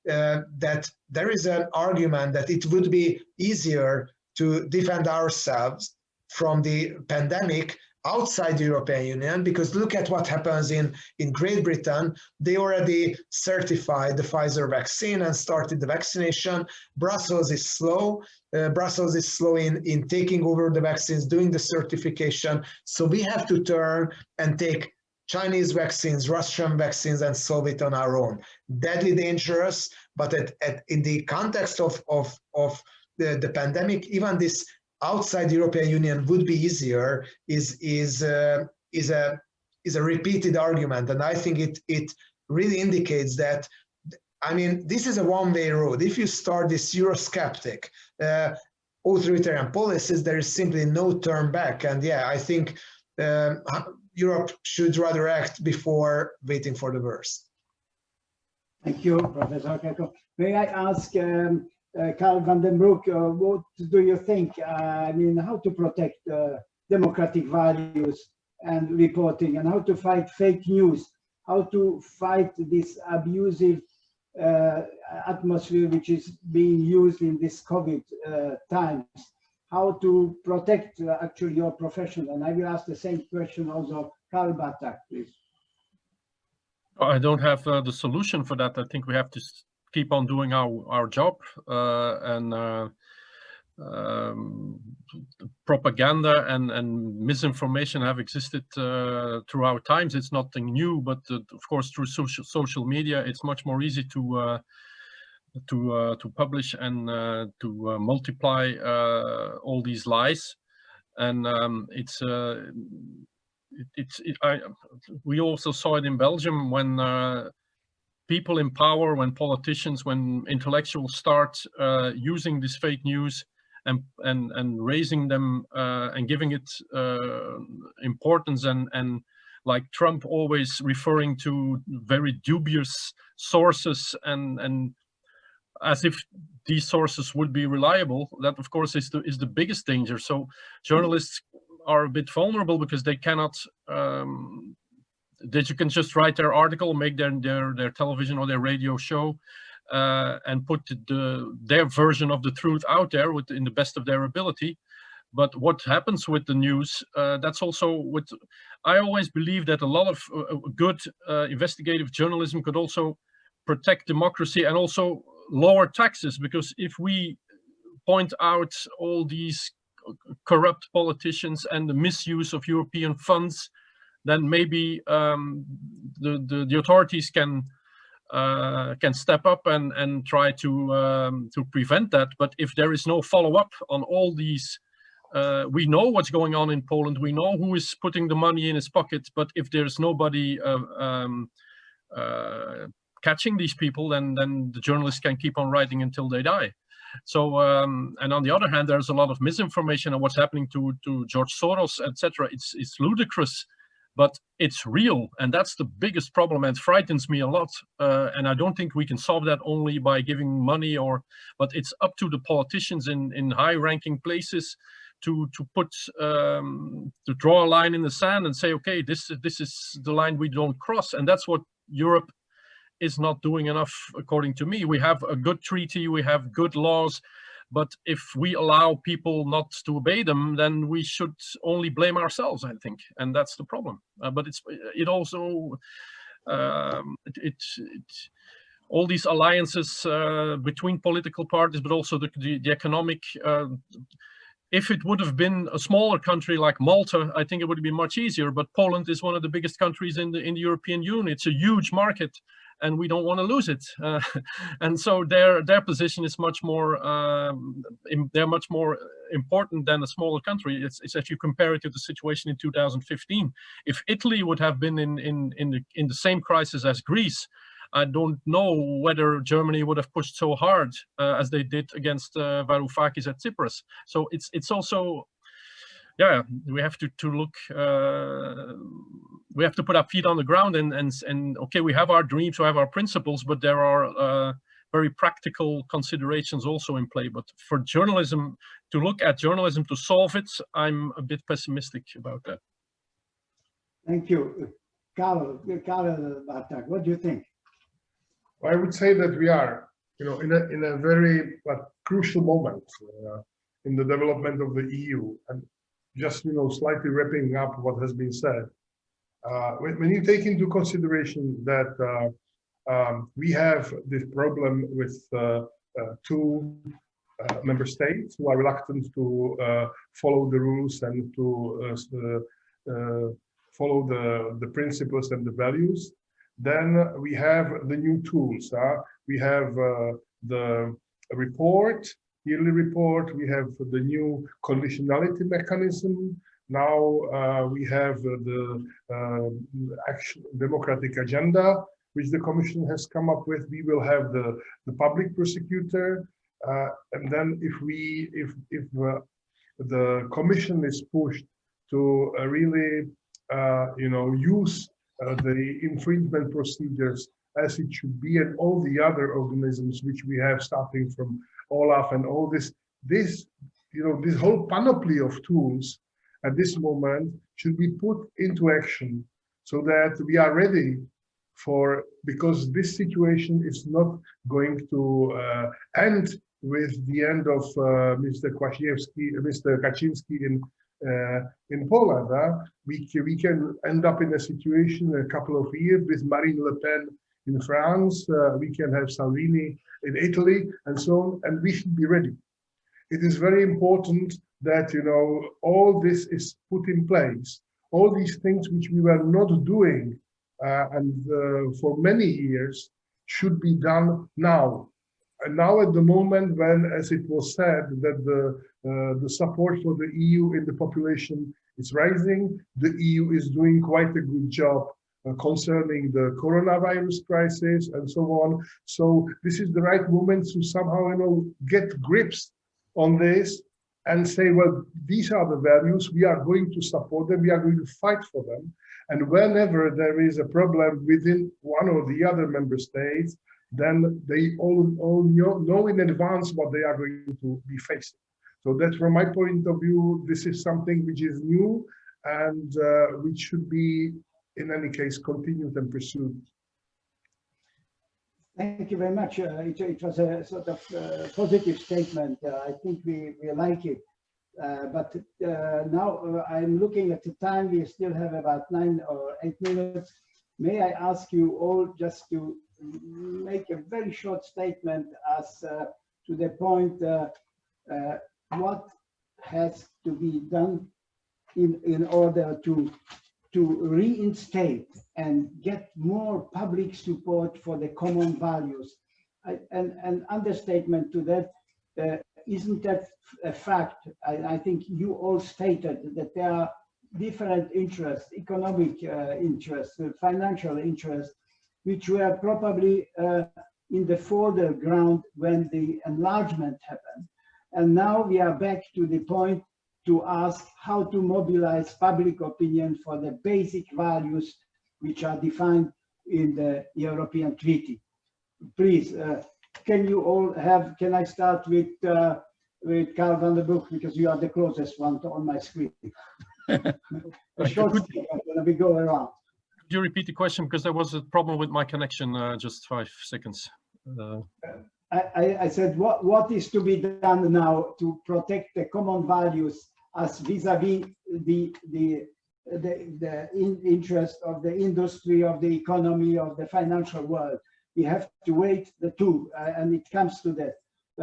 I: that there is an argument that it would be easier to defend ourselves from the pandemic outside the European Union, because look at what happens in Great Britain. They already certified the Pfizer vaccine and started the vaccination. Brussels is slow. Brussels is slow in taking over the vaccines, doing the certification. So we have to turn and take Chinese vaccines, Russian vaccines, and solve it on our own. Deadly dangerous, but in the context of the pandemic, even this outside the European Union would be easier is a repeated argument, and I think it really indicates that, I mean, this is a one-way road. If you start this Eurosceptic authoritarian policies, there is simply no turn back. And yeah, I think Europe should rather act before waiting for the worst.
B: Thank you, Professor Kerkhoff. May I ask Carl van den Broek, what do you think? I mean, how to protect democratic values and reporting, and how to fight fake news, how to fight this abusive atmosphere which is being used in this COVID times, how to protect actually your profession? And I will ask the same question also, Karl Batak, please.
F: I don't have the solution for that. I think we have to keep on doing our job, and propaganda and misinformation have existed throughout times. It's nothing new, but of course through social media it's much more easy to publish and to multiply all these lies, and we also saw it in Belgium when people in power, when politicians, when intellectuals start using this fake news and raising them and giving it importance, and like Trump always referring to very dubious sources and as if these sources would be reliable, that of course is the biggest danger. So journalists are a bit vulnerable because they cannot that you can just write their article, make their television or their radio show, and put their version of the truth out there in the best of their ability. But what happens with the news, that's also I always believe that a lot of good investigative journalism could also protect democracy and also lower taxes, because if we point out all these corrupt politicians and the misuse of European funds then maybe the authorities can step up and try to prevent that. But if there is no follow-up on all these, we know what's going on in Poland. We know who is putting the money in his pocket. But if there's nobody catching these people, then the journalists can keep on writing until they die. So, and on the other hand, there's a lot of misinformation on what's happening to George Soros, etc. It's ludicrous, but it's real, and that's the biggest problem, and it frightens me a lot. And I don't think we can solve that only by giving money, but it's up to the politicians in high-ranking places to draw a line in the sand and say, okay, this is the line we don't cross, and that's what Europe is not doing enough, according to me. We have a good treaty, we have good laws, but if we allow people not to obey them, then we should only blame ourselves, I think, and that's the problem. But it also all these alliances between political parties, but also the economic. If it would have been a smaller country like Malta, I think it would have been much easier. But Poland is one of the biggest countries in the European Union. It's a huge market, and we don't want to lose it. And so their position is much more. They're much more important than a smaller country. It's if you compare it to the situation in 2015. If Italy would have been in the same crisis as Greece, I don't know whether Germany would have pushed so hard as they did against Varoufakis at Tsipras. So it's also, yeah, we have to look. We have to put our feet on the ground and okay, we have our dreams, we have our principles, but there are very practical considerations also in play. But for journalism, to look at journalism to solve it, I'm a bit pessimistic about that.
B: Thank you, Karel Bartak. What do you think?
C: I would say that we are, in a very crucial moment in the development of the EU, and just slightly wrapping up what has been said. When you take into consideration that we have this problem with two member states who are reluctant to follow the rules and to follow the principles and the values. Then we have the new tools. We have the report, yearly report. We have the new conditionality mechanism. Now we have the action democratic agenda, which the Commission has come up with. We will have the public prosecutor, and then if the Commission is pushed to really use the infringement procedures as it should be, and all the other organisms which we have, starting from Olaf and all this whole panoply of tools at this moment should be put into action so that we are ready because this situation is not going to end with the end of Mr. Kaczynski in Poland. We can end up in a situation in a couple of years with Marine Le Pen in France. We can have Salvini in Italy, and so on, and we should be ready. It is very important that all this is put in place. All these things which we were not doing for many years should be done now. And now at the moment when, as it was said, that the support for the EU in the population is rising, the EU is doing quite a good job concerning the coronavirus crisis and so on. So this is the right moment to somehow get grips on this and say, well, these are the values, we are going to support them, we are going to fight for them. And whenever there is a problem within one or the other member states, then they all know in advance what they are going to be facing. So that, from my point of view, this is something which is new and which should be, in any case, continued and pursued.
B: Thank you very much. It was a sort of positive statement. I think we like it. But now I'm looking at the time. We still have about 9 or 8 minutes. May I ask you all just to make a very short statement as to the point what has to be done in order to to reinstate and get more public support for the common values. An understatement to that, isn't that a fact? I think you all stated that there are different interests, economic interests, financial interests, which were probably in the foreground when the enlargement happened. And now we are back to the point to ask how to mobilize public opinion for the basic values which are defined in the European Treaty. Please, can you all have, can I start with Carl van der Broek, because you are the closest one on my screen. A short statement, and we go around.
F: Could you repeat the question, because there was a problem with my connection, just 5 seconds.
B: I said, what is to be done now to protect the common values as vis-a-vis the interest of the industry, of the economy, of the financial world? We have to wait the two, and it comes to that.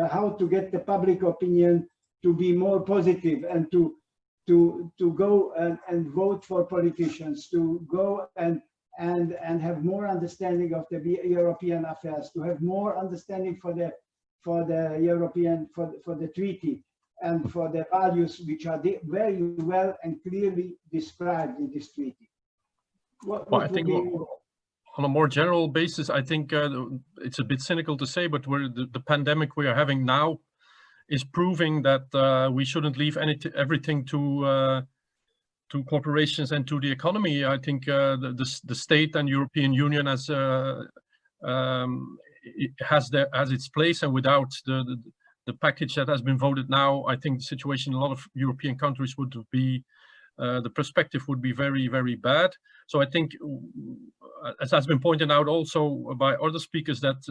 B: How to get the public opinion to be more positive and to go and vote for politicians, to go and have more understanding of the European affairs, to have more understanding for the European for the treaty and for the values which are very well and clearly described in this treaty.
F: I think on a more general basis, I think it's a bit cynical to say, but the pandemic we are having now is proving that we shouldn't leave everything to corporations and to the economy. I think the state and European Union has its place, and without the package that has been voted now, I think the situation in a lot of European countries would be, the perspective would be very, very bad. So I think, as has been pointed out also by other speakers, that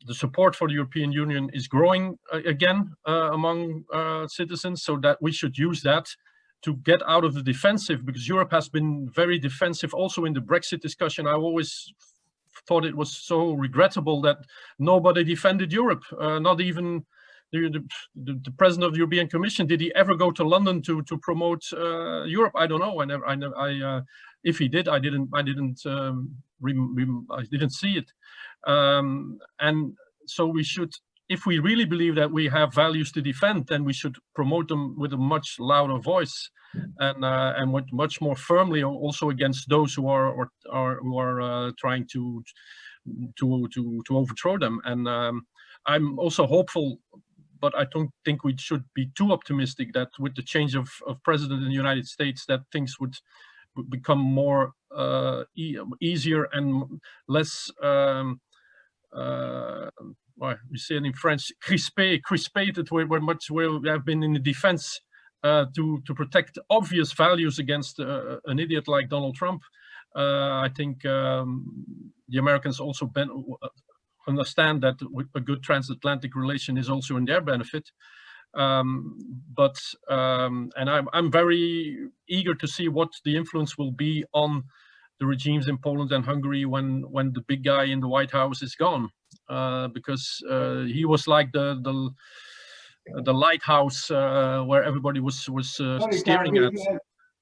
F: the support for the European Union is growing again among citizens, so that we should use that to get out of the defensive, because Europe has been very defensive also in the Brexit discussion. I always thought it was so regrettable that nobody defended Europe, not even the president of the European Commission. Did he ever go to London to promote Europe? I don't know. If he did, I didn't see it. And so we should, if we really believe that we have values to defend, then we should promote them with a much louder voice, and with much more firmly also against those who are trying to overthrow them. And I'm also hopeful, but I don't think we should be too optimistic that with the change of president in the United States, that things would become more easier and less we say it in French, crispated, where we have been in the defense to protect obvious values against an idiot like Donald Trump. I think the Americans also understand that a good transatlantic relation is also in their benefit. And I'm very eager to see what the influence will be on the regimes in Poland and Hungary when the big guy in the White House is gone, because he was like the lighthouse where everybody was staring at.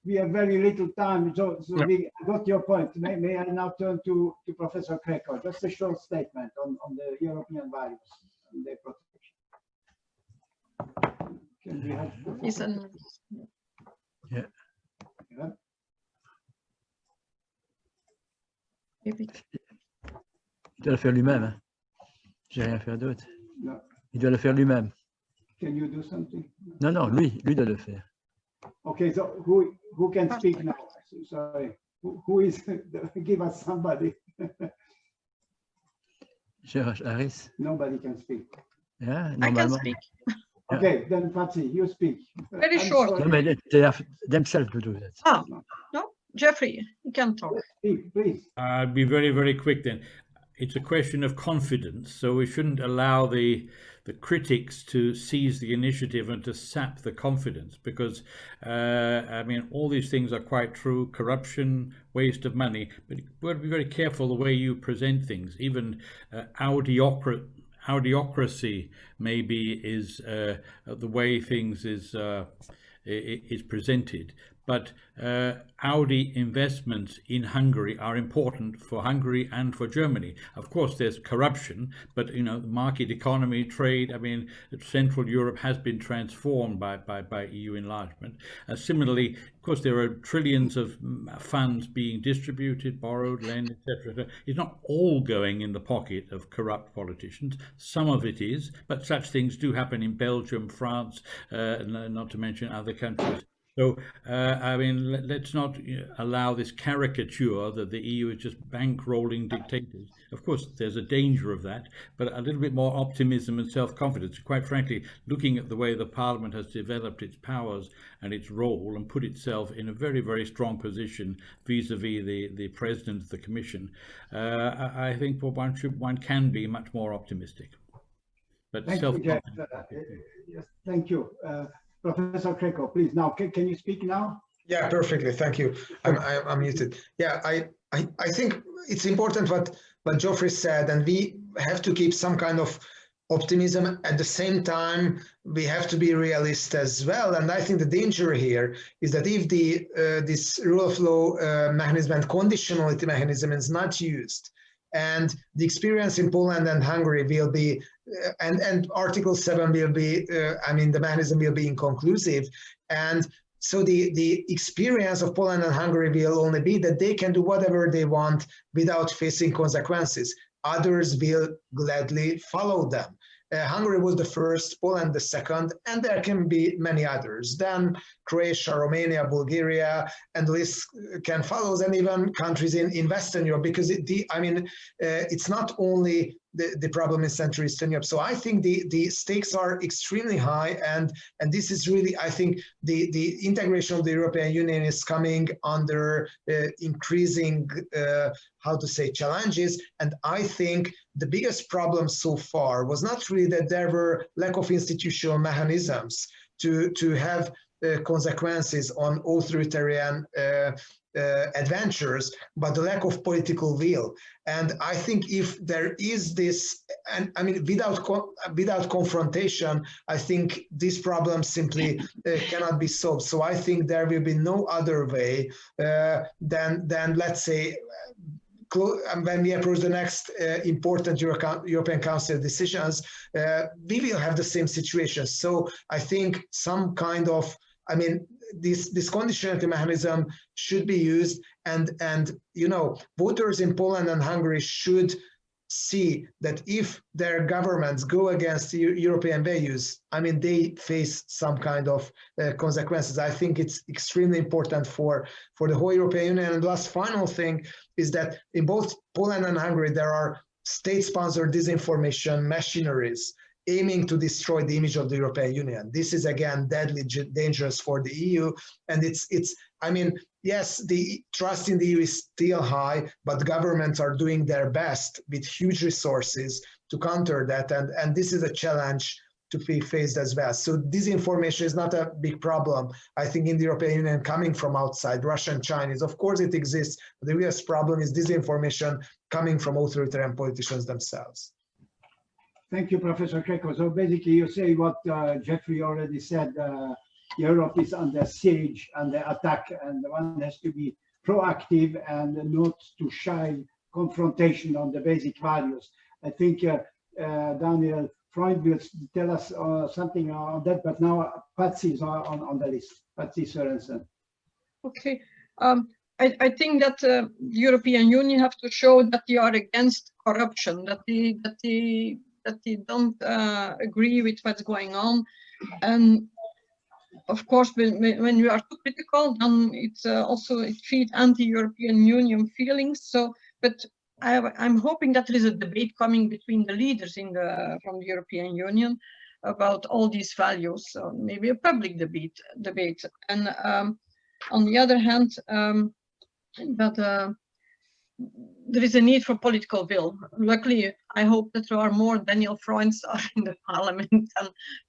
B: We have very little time, so I got your point. May I now turn to Professor Krekor? Just a short statement on the European values and their protection. Can we have?
E: Yeah. Il doit le faire lui-même. Hein. J'ai rien à faire d'autre.
B: No.
E: Il doit le faire lui-même.
B: Can you do something?
E: Non, lui doit le faire.
B: Okay, so who can speak now? Sorry, who is? Give us somebody.
E: Gérard Harris.
B: Nobody can speak.
E: Yeah,
G: I can speak.
B: Okay, then Patsy, you speak.
G: Very short.
E: No, but they have themselves to do that.
G: Ah, no, Jeffrey, you can talk.
B: Speak, please.
D: I'll be very, very quick then. It's a question of confidence, so we shouldn't allow the critics to seize the initiative and to sap the confidence, because I mean, all these things are quite true: corruption, waste of money, but we've got to be very careful the way you present things. Even audiocracy maybe is the way things is presented. but Audi investments in Hungary are important for Hungary and for Germany. Of course, there's corruption, but you know, the market economy, trade. I mean, Central Europe has been transformed by EU enlargement. Similarly, of course, there are trillions of funds being distributed, borrowed, lent, etc. It's not all going in the pocket of corrupt politicians. Some of it is, but such things do happen in Belgium, France, not to mention other countries. So, I mean, let's not allow this caricature that the EU is just bankrolling dictators. Of course, there's a danger of that, but a little bit more optimism and self-confidence. Quite frankly, looking at the way the Parliament has developed its powers and its role and put itself in a very, very strong position vis-a-vis the President of the Commission, I think one can be much more optimistic. But
B: thank you, Jeff. Yes, thank you. Professor Krekos, please. Now, can you speak now?
I: Yeah, perfectly. Thank you. I'm muted. Yeah, I think it's important what Geoffrey said, and we have to keep some kind of optimism. At the same time, we have to be realist as well. And I think the danger here is that if this rule of law mechanism and conditionality mechanism is not used, and the experience in Poland and Hungary will be, and Article 7 will be, I mean, the mechanism will be inconclusive. And so the experience of Poland and Hungary will only be that they can do whatever they want without facing consequences. Others will gladly follow them. Hungary was the first, Poland the second, and there can be many others. Then Croatia, Romania, Bulgaria, and the list can follow, and even countries in Western Europe, because it's not only the problem in Central Eastern Europe. So I think the stakes are extremely high, and this is really, I think, the integration of the European Union is coming under increasing, challenges. And I think the biggest problem so far was not really that there were lack of institutional mechanisms to have consequences on authoritarian adventures, but the lack of political will. And I think if there is this, and I mean, without confrontation, I think this problem simply cannot be solved. So I think there will be no other way than let's say, when we approach the next important European Council decisions, we will have the same situation. So I think some kind of, this conditionality mechanism should be used, and voters in Poland and Hungary should see that if their governments go against European values, they face some kind of consequences. I think it's extremely important for the whole European Union. And the last final thing is that in both Poland and Hungary, there are state-sponsored disinformation machineries aiming to destroy the image of the European Union. This is, again, deadly dangerous for the EU. And yes, the trust in the EU is still high, but governments are doing their best with huge resources to counter that. And this is a challenge to be faced as well. So disinformation is not a big problem, I think, in the European Union coming from outside, Russian, Chinese. Of course it exists, but the real problem is disinformation coming from authoritarian politicians themselves.
B: Thank you, Professor Krekos. So basically you say what Jeffrey already said, Europe is under siege, under attack, and one has to be proactive and not to shy confrontation on the basic values. I think Daniel Freund will tell us something on that, but now Patsy is on the list. Patsy Sørensen.
G: Okay. I think that the European Union have to show that they are against corruption, that they don't agree with what's going on. And of course, when you are too critical, then it feeds anti-European Union feelings. So, but I'm hoping that there is a debate coming between the leaders from the European Union about all these values. So maybe a public debate. And on the other hand, there is a need for political will. Luckily, I hope that there are more Daniel Freunds in the parliament,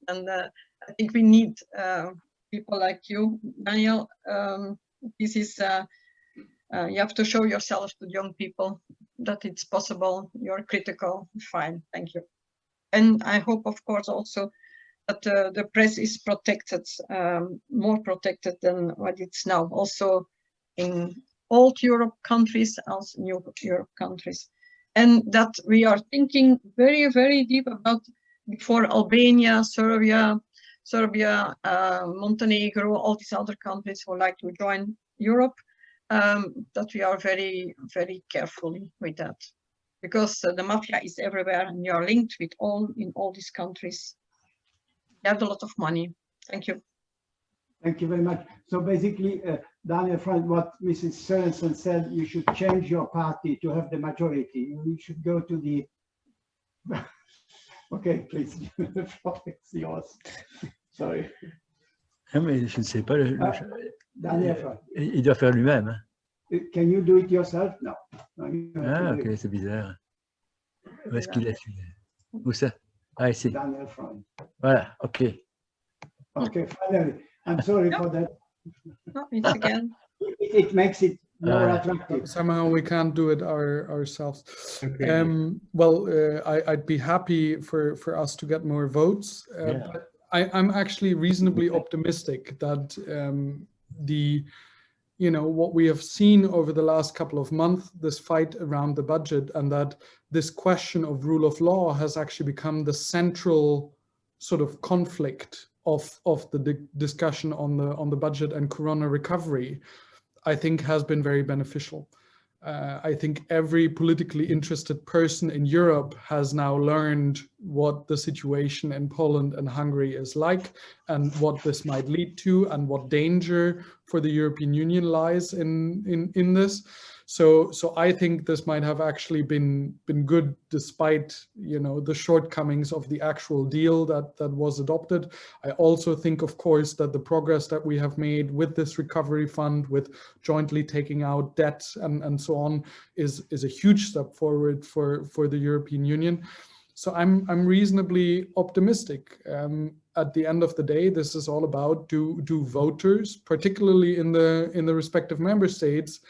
G: and I think we need people like you, Daniel. This is you have to show yourself to young people that it's possible. You're critical. Fine, thank you. And I hope, of course, also that the press is protected, more protected than what it's now. Also in old Europe countries, also new Europe countries, and that we are thinking very, very deep about before Albania, Serbia, Montenegro, all these other countries who like to join Europe, that we are very, very carefully with that, because the mafia is everywhere and you are linked with in all these countries. They have a lot of money. Thank you.
B: Thank you very much. So basically, Daniel, from what Mrs. Sørensen said, you should change your party to have the majority. You should go to the... Okay, please, the floor is yours. Sorry.
E: Non, mais je ne sais pas.
B: Daniel,
E: Il doit faire lui-même. Hein.
B: Can you do it yourself? No.
E: Ah, ok, c'est bizarre. Où est-ce qu'il est celui-là? Où ça? Ah, ici.
B: Daniel Freund.
E: Voilà, ok.
B: Okay, finally. I'm sorry for that.
G: No, it's again.
B: It makes it more attractive.
H: Somehow we can't do it ourselves.
C: Okay.
H: Well, I'd be happy for us to get more votes, but I'm actually reasonably optimistic that what we have seen over the last couple of months, this fight around the budget, and that this question of rule of law has actually become the central sort of conflict of the discussion on the budget and Corona recovery, I think has been very beneficial. I think every politically interested person in Europe has now learned what the situation in Poland and Hungary is like, and what this might lead to, and what danger for the European Union lies in this. So I think this might have actually been good, despite the shortcomings of the actual deal that was adopted. I also think, of course, that the progress that we have made with this recovery fund, with jointly taking out debt and so on, is a huge step forward for the European Union. So I'm reasonably optimistic. At the end of the day, this is all about do voters, particularly in the respective member states,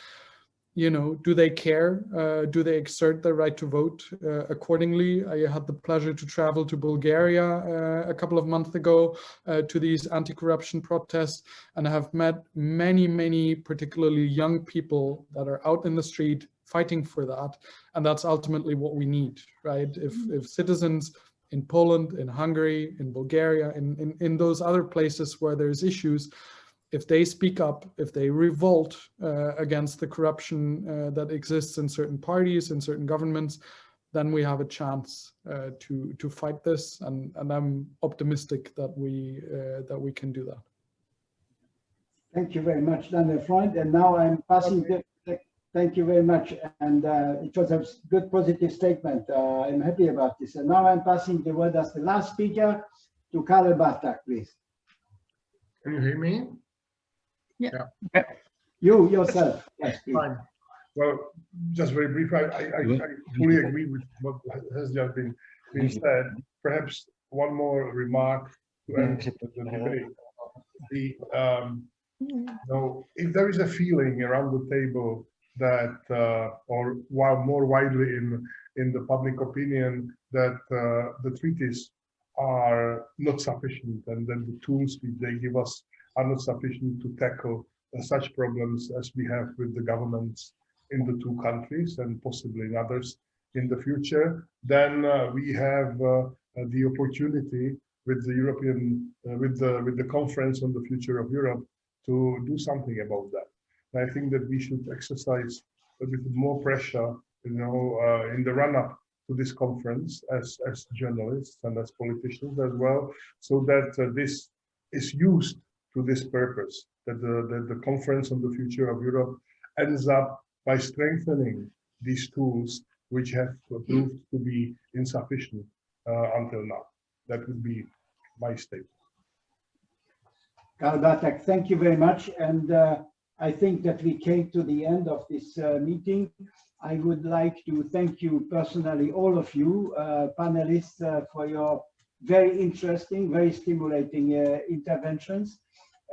H: do they care? Do they exert their right to vote accordingly? I had the pleasure to travel to Bulgaria a couple of months ago to these anti-corruption protests, and I have met many, particularly young people that are out in the street fighting for that. And that's ultimately what we need, right? If citizens in Poland, in Hungary, in Bulgaria, in those other places where there's issues, if they speak up, if they revolt against the corruption that exists in certain parties, in certain governments, then we have a chance to fight this, and I'm optimistic that we can do that.
B: Thank you very much, Daniel Freund. And now I'm passing thank you very much. And it was a good positive statement. I'm happy about this. And now I'm passing the word as the last speaker to Karel Bartak, please.
C: Can you hear me?
G: Yeah.
B: You yourself. Yes, please.
C: Fine. Well, just very brief. I fully agree with what has just been said. Perhaps one more remark to end the debate. If there is a feeling around the table that, or while more widely in the public opinion, that the treaties are not sufficient, and that the tools which they give us are not sufficient to tackle such problems as we have with the governments in the two countries and possibly in others in the future, then we have the opportunity with the European, with the conference on the future of Europe to do something about that. And I think that we should exercise a bit more pressure, in the run-up to this conference as journalists and as politicians as well, so that this is used to this purpose, that the conference on the future of Europe ends up by strengthening these tools which have proved to be insufficient until now. That would be my statement.
B: Karel Bartak, thank you very much. And I think that we came to the end of this meeting. I would like to thank you personally, all of you panelists, for your very interesting, very stimulating interventions.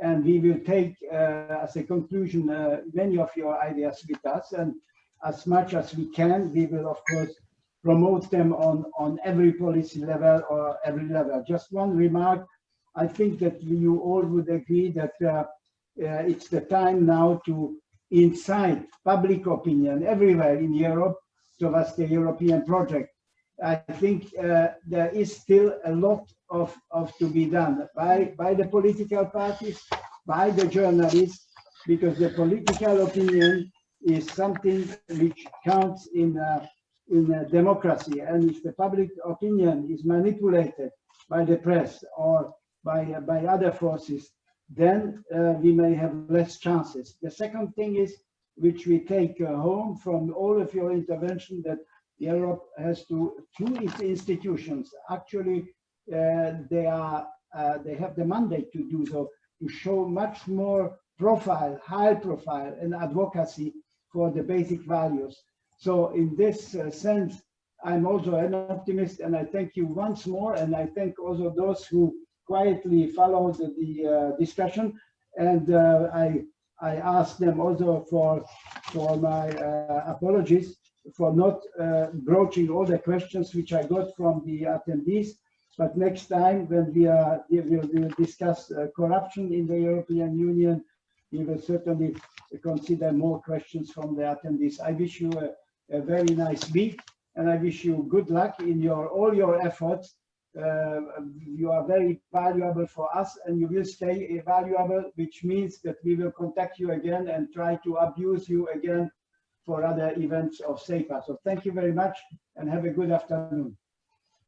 B: And we will take, as a conclusion, many of your ideas with us. And as much as we can, we will, of course, promote them on every policy level or every level. Just one remark, I think that you all would agree that it's the time now to incite public opinion everywhere in Europe towards the European project. I think there is still a lot of to be done by the political parties, by the journalists, because the political opinion is something which counts in a democracy. And if the public opinion is manipulated by the press or by other forces, then we may have less chances. The second thing is, which we take home from all of your intervention, that Europe has to, through its institutions, actually they have the mandate to do so, to show much more profile, high profile and advocacy for the basic values. So in this sense, I'm also an optimist, and I thank you once more, and I thank also those who quietly followed the discussion, and I ask them also for my apologies for not broaching all the questions which I got from the attendees. But next time, when we will discuss corruption in the European Union, we will certainly consider more questions from the attendees. I wish you a very nice week, and I wish you good luck in all your efforts. You are very valuable for us, and you will stay valuable, which means that we will contact you again and try to abuse you again for other events of CEIPA. So thank you very much, and have a good afternoon.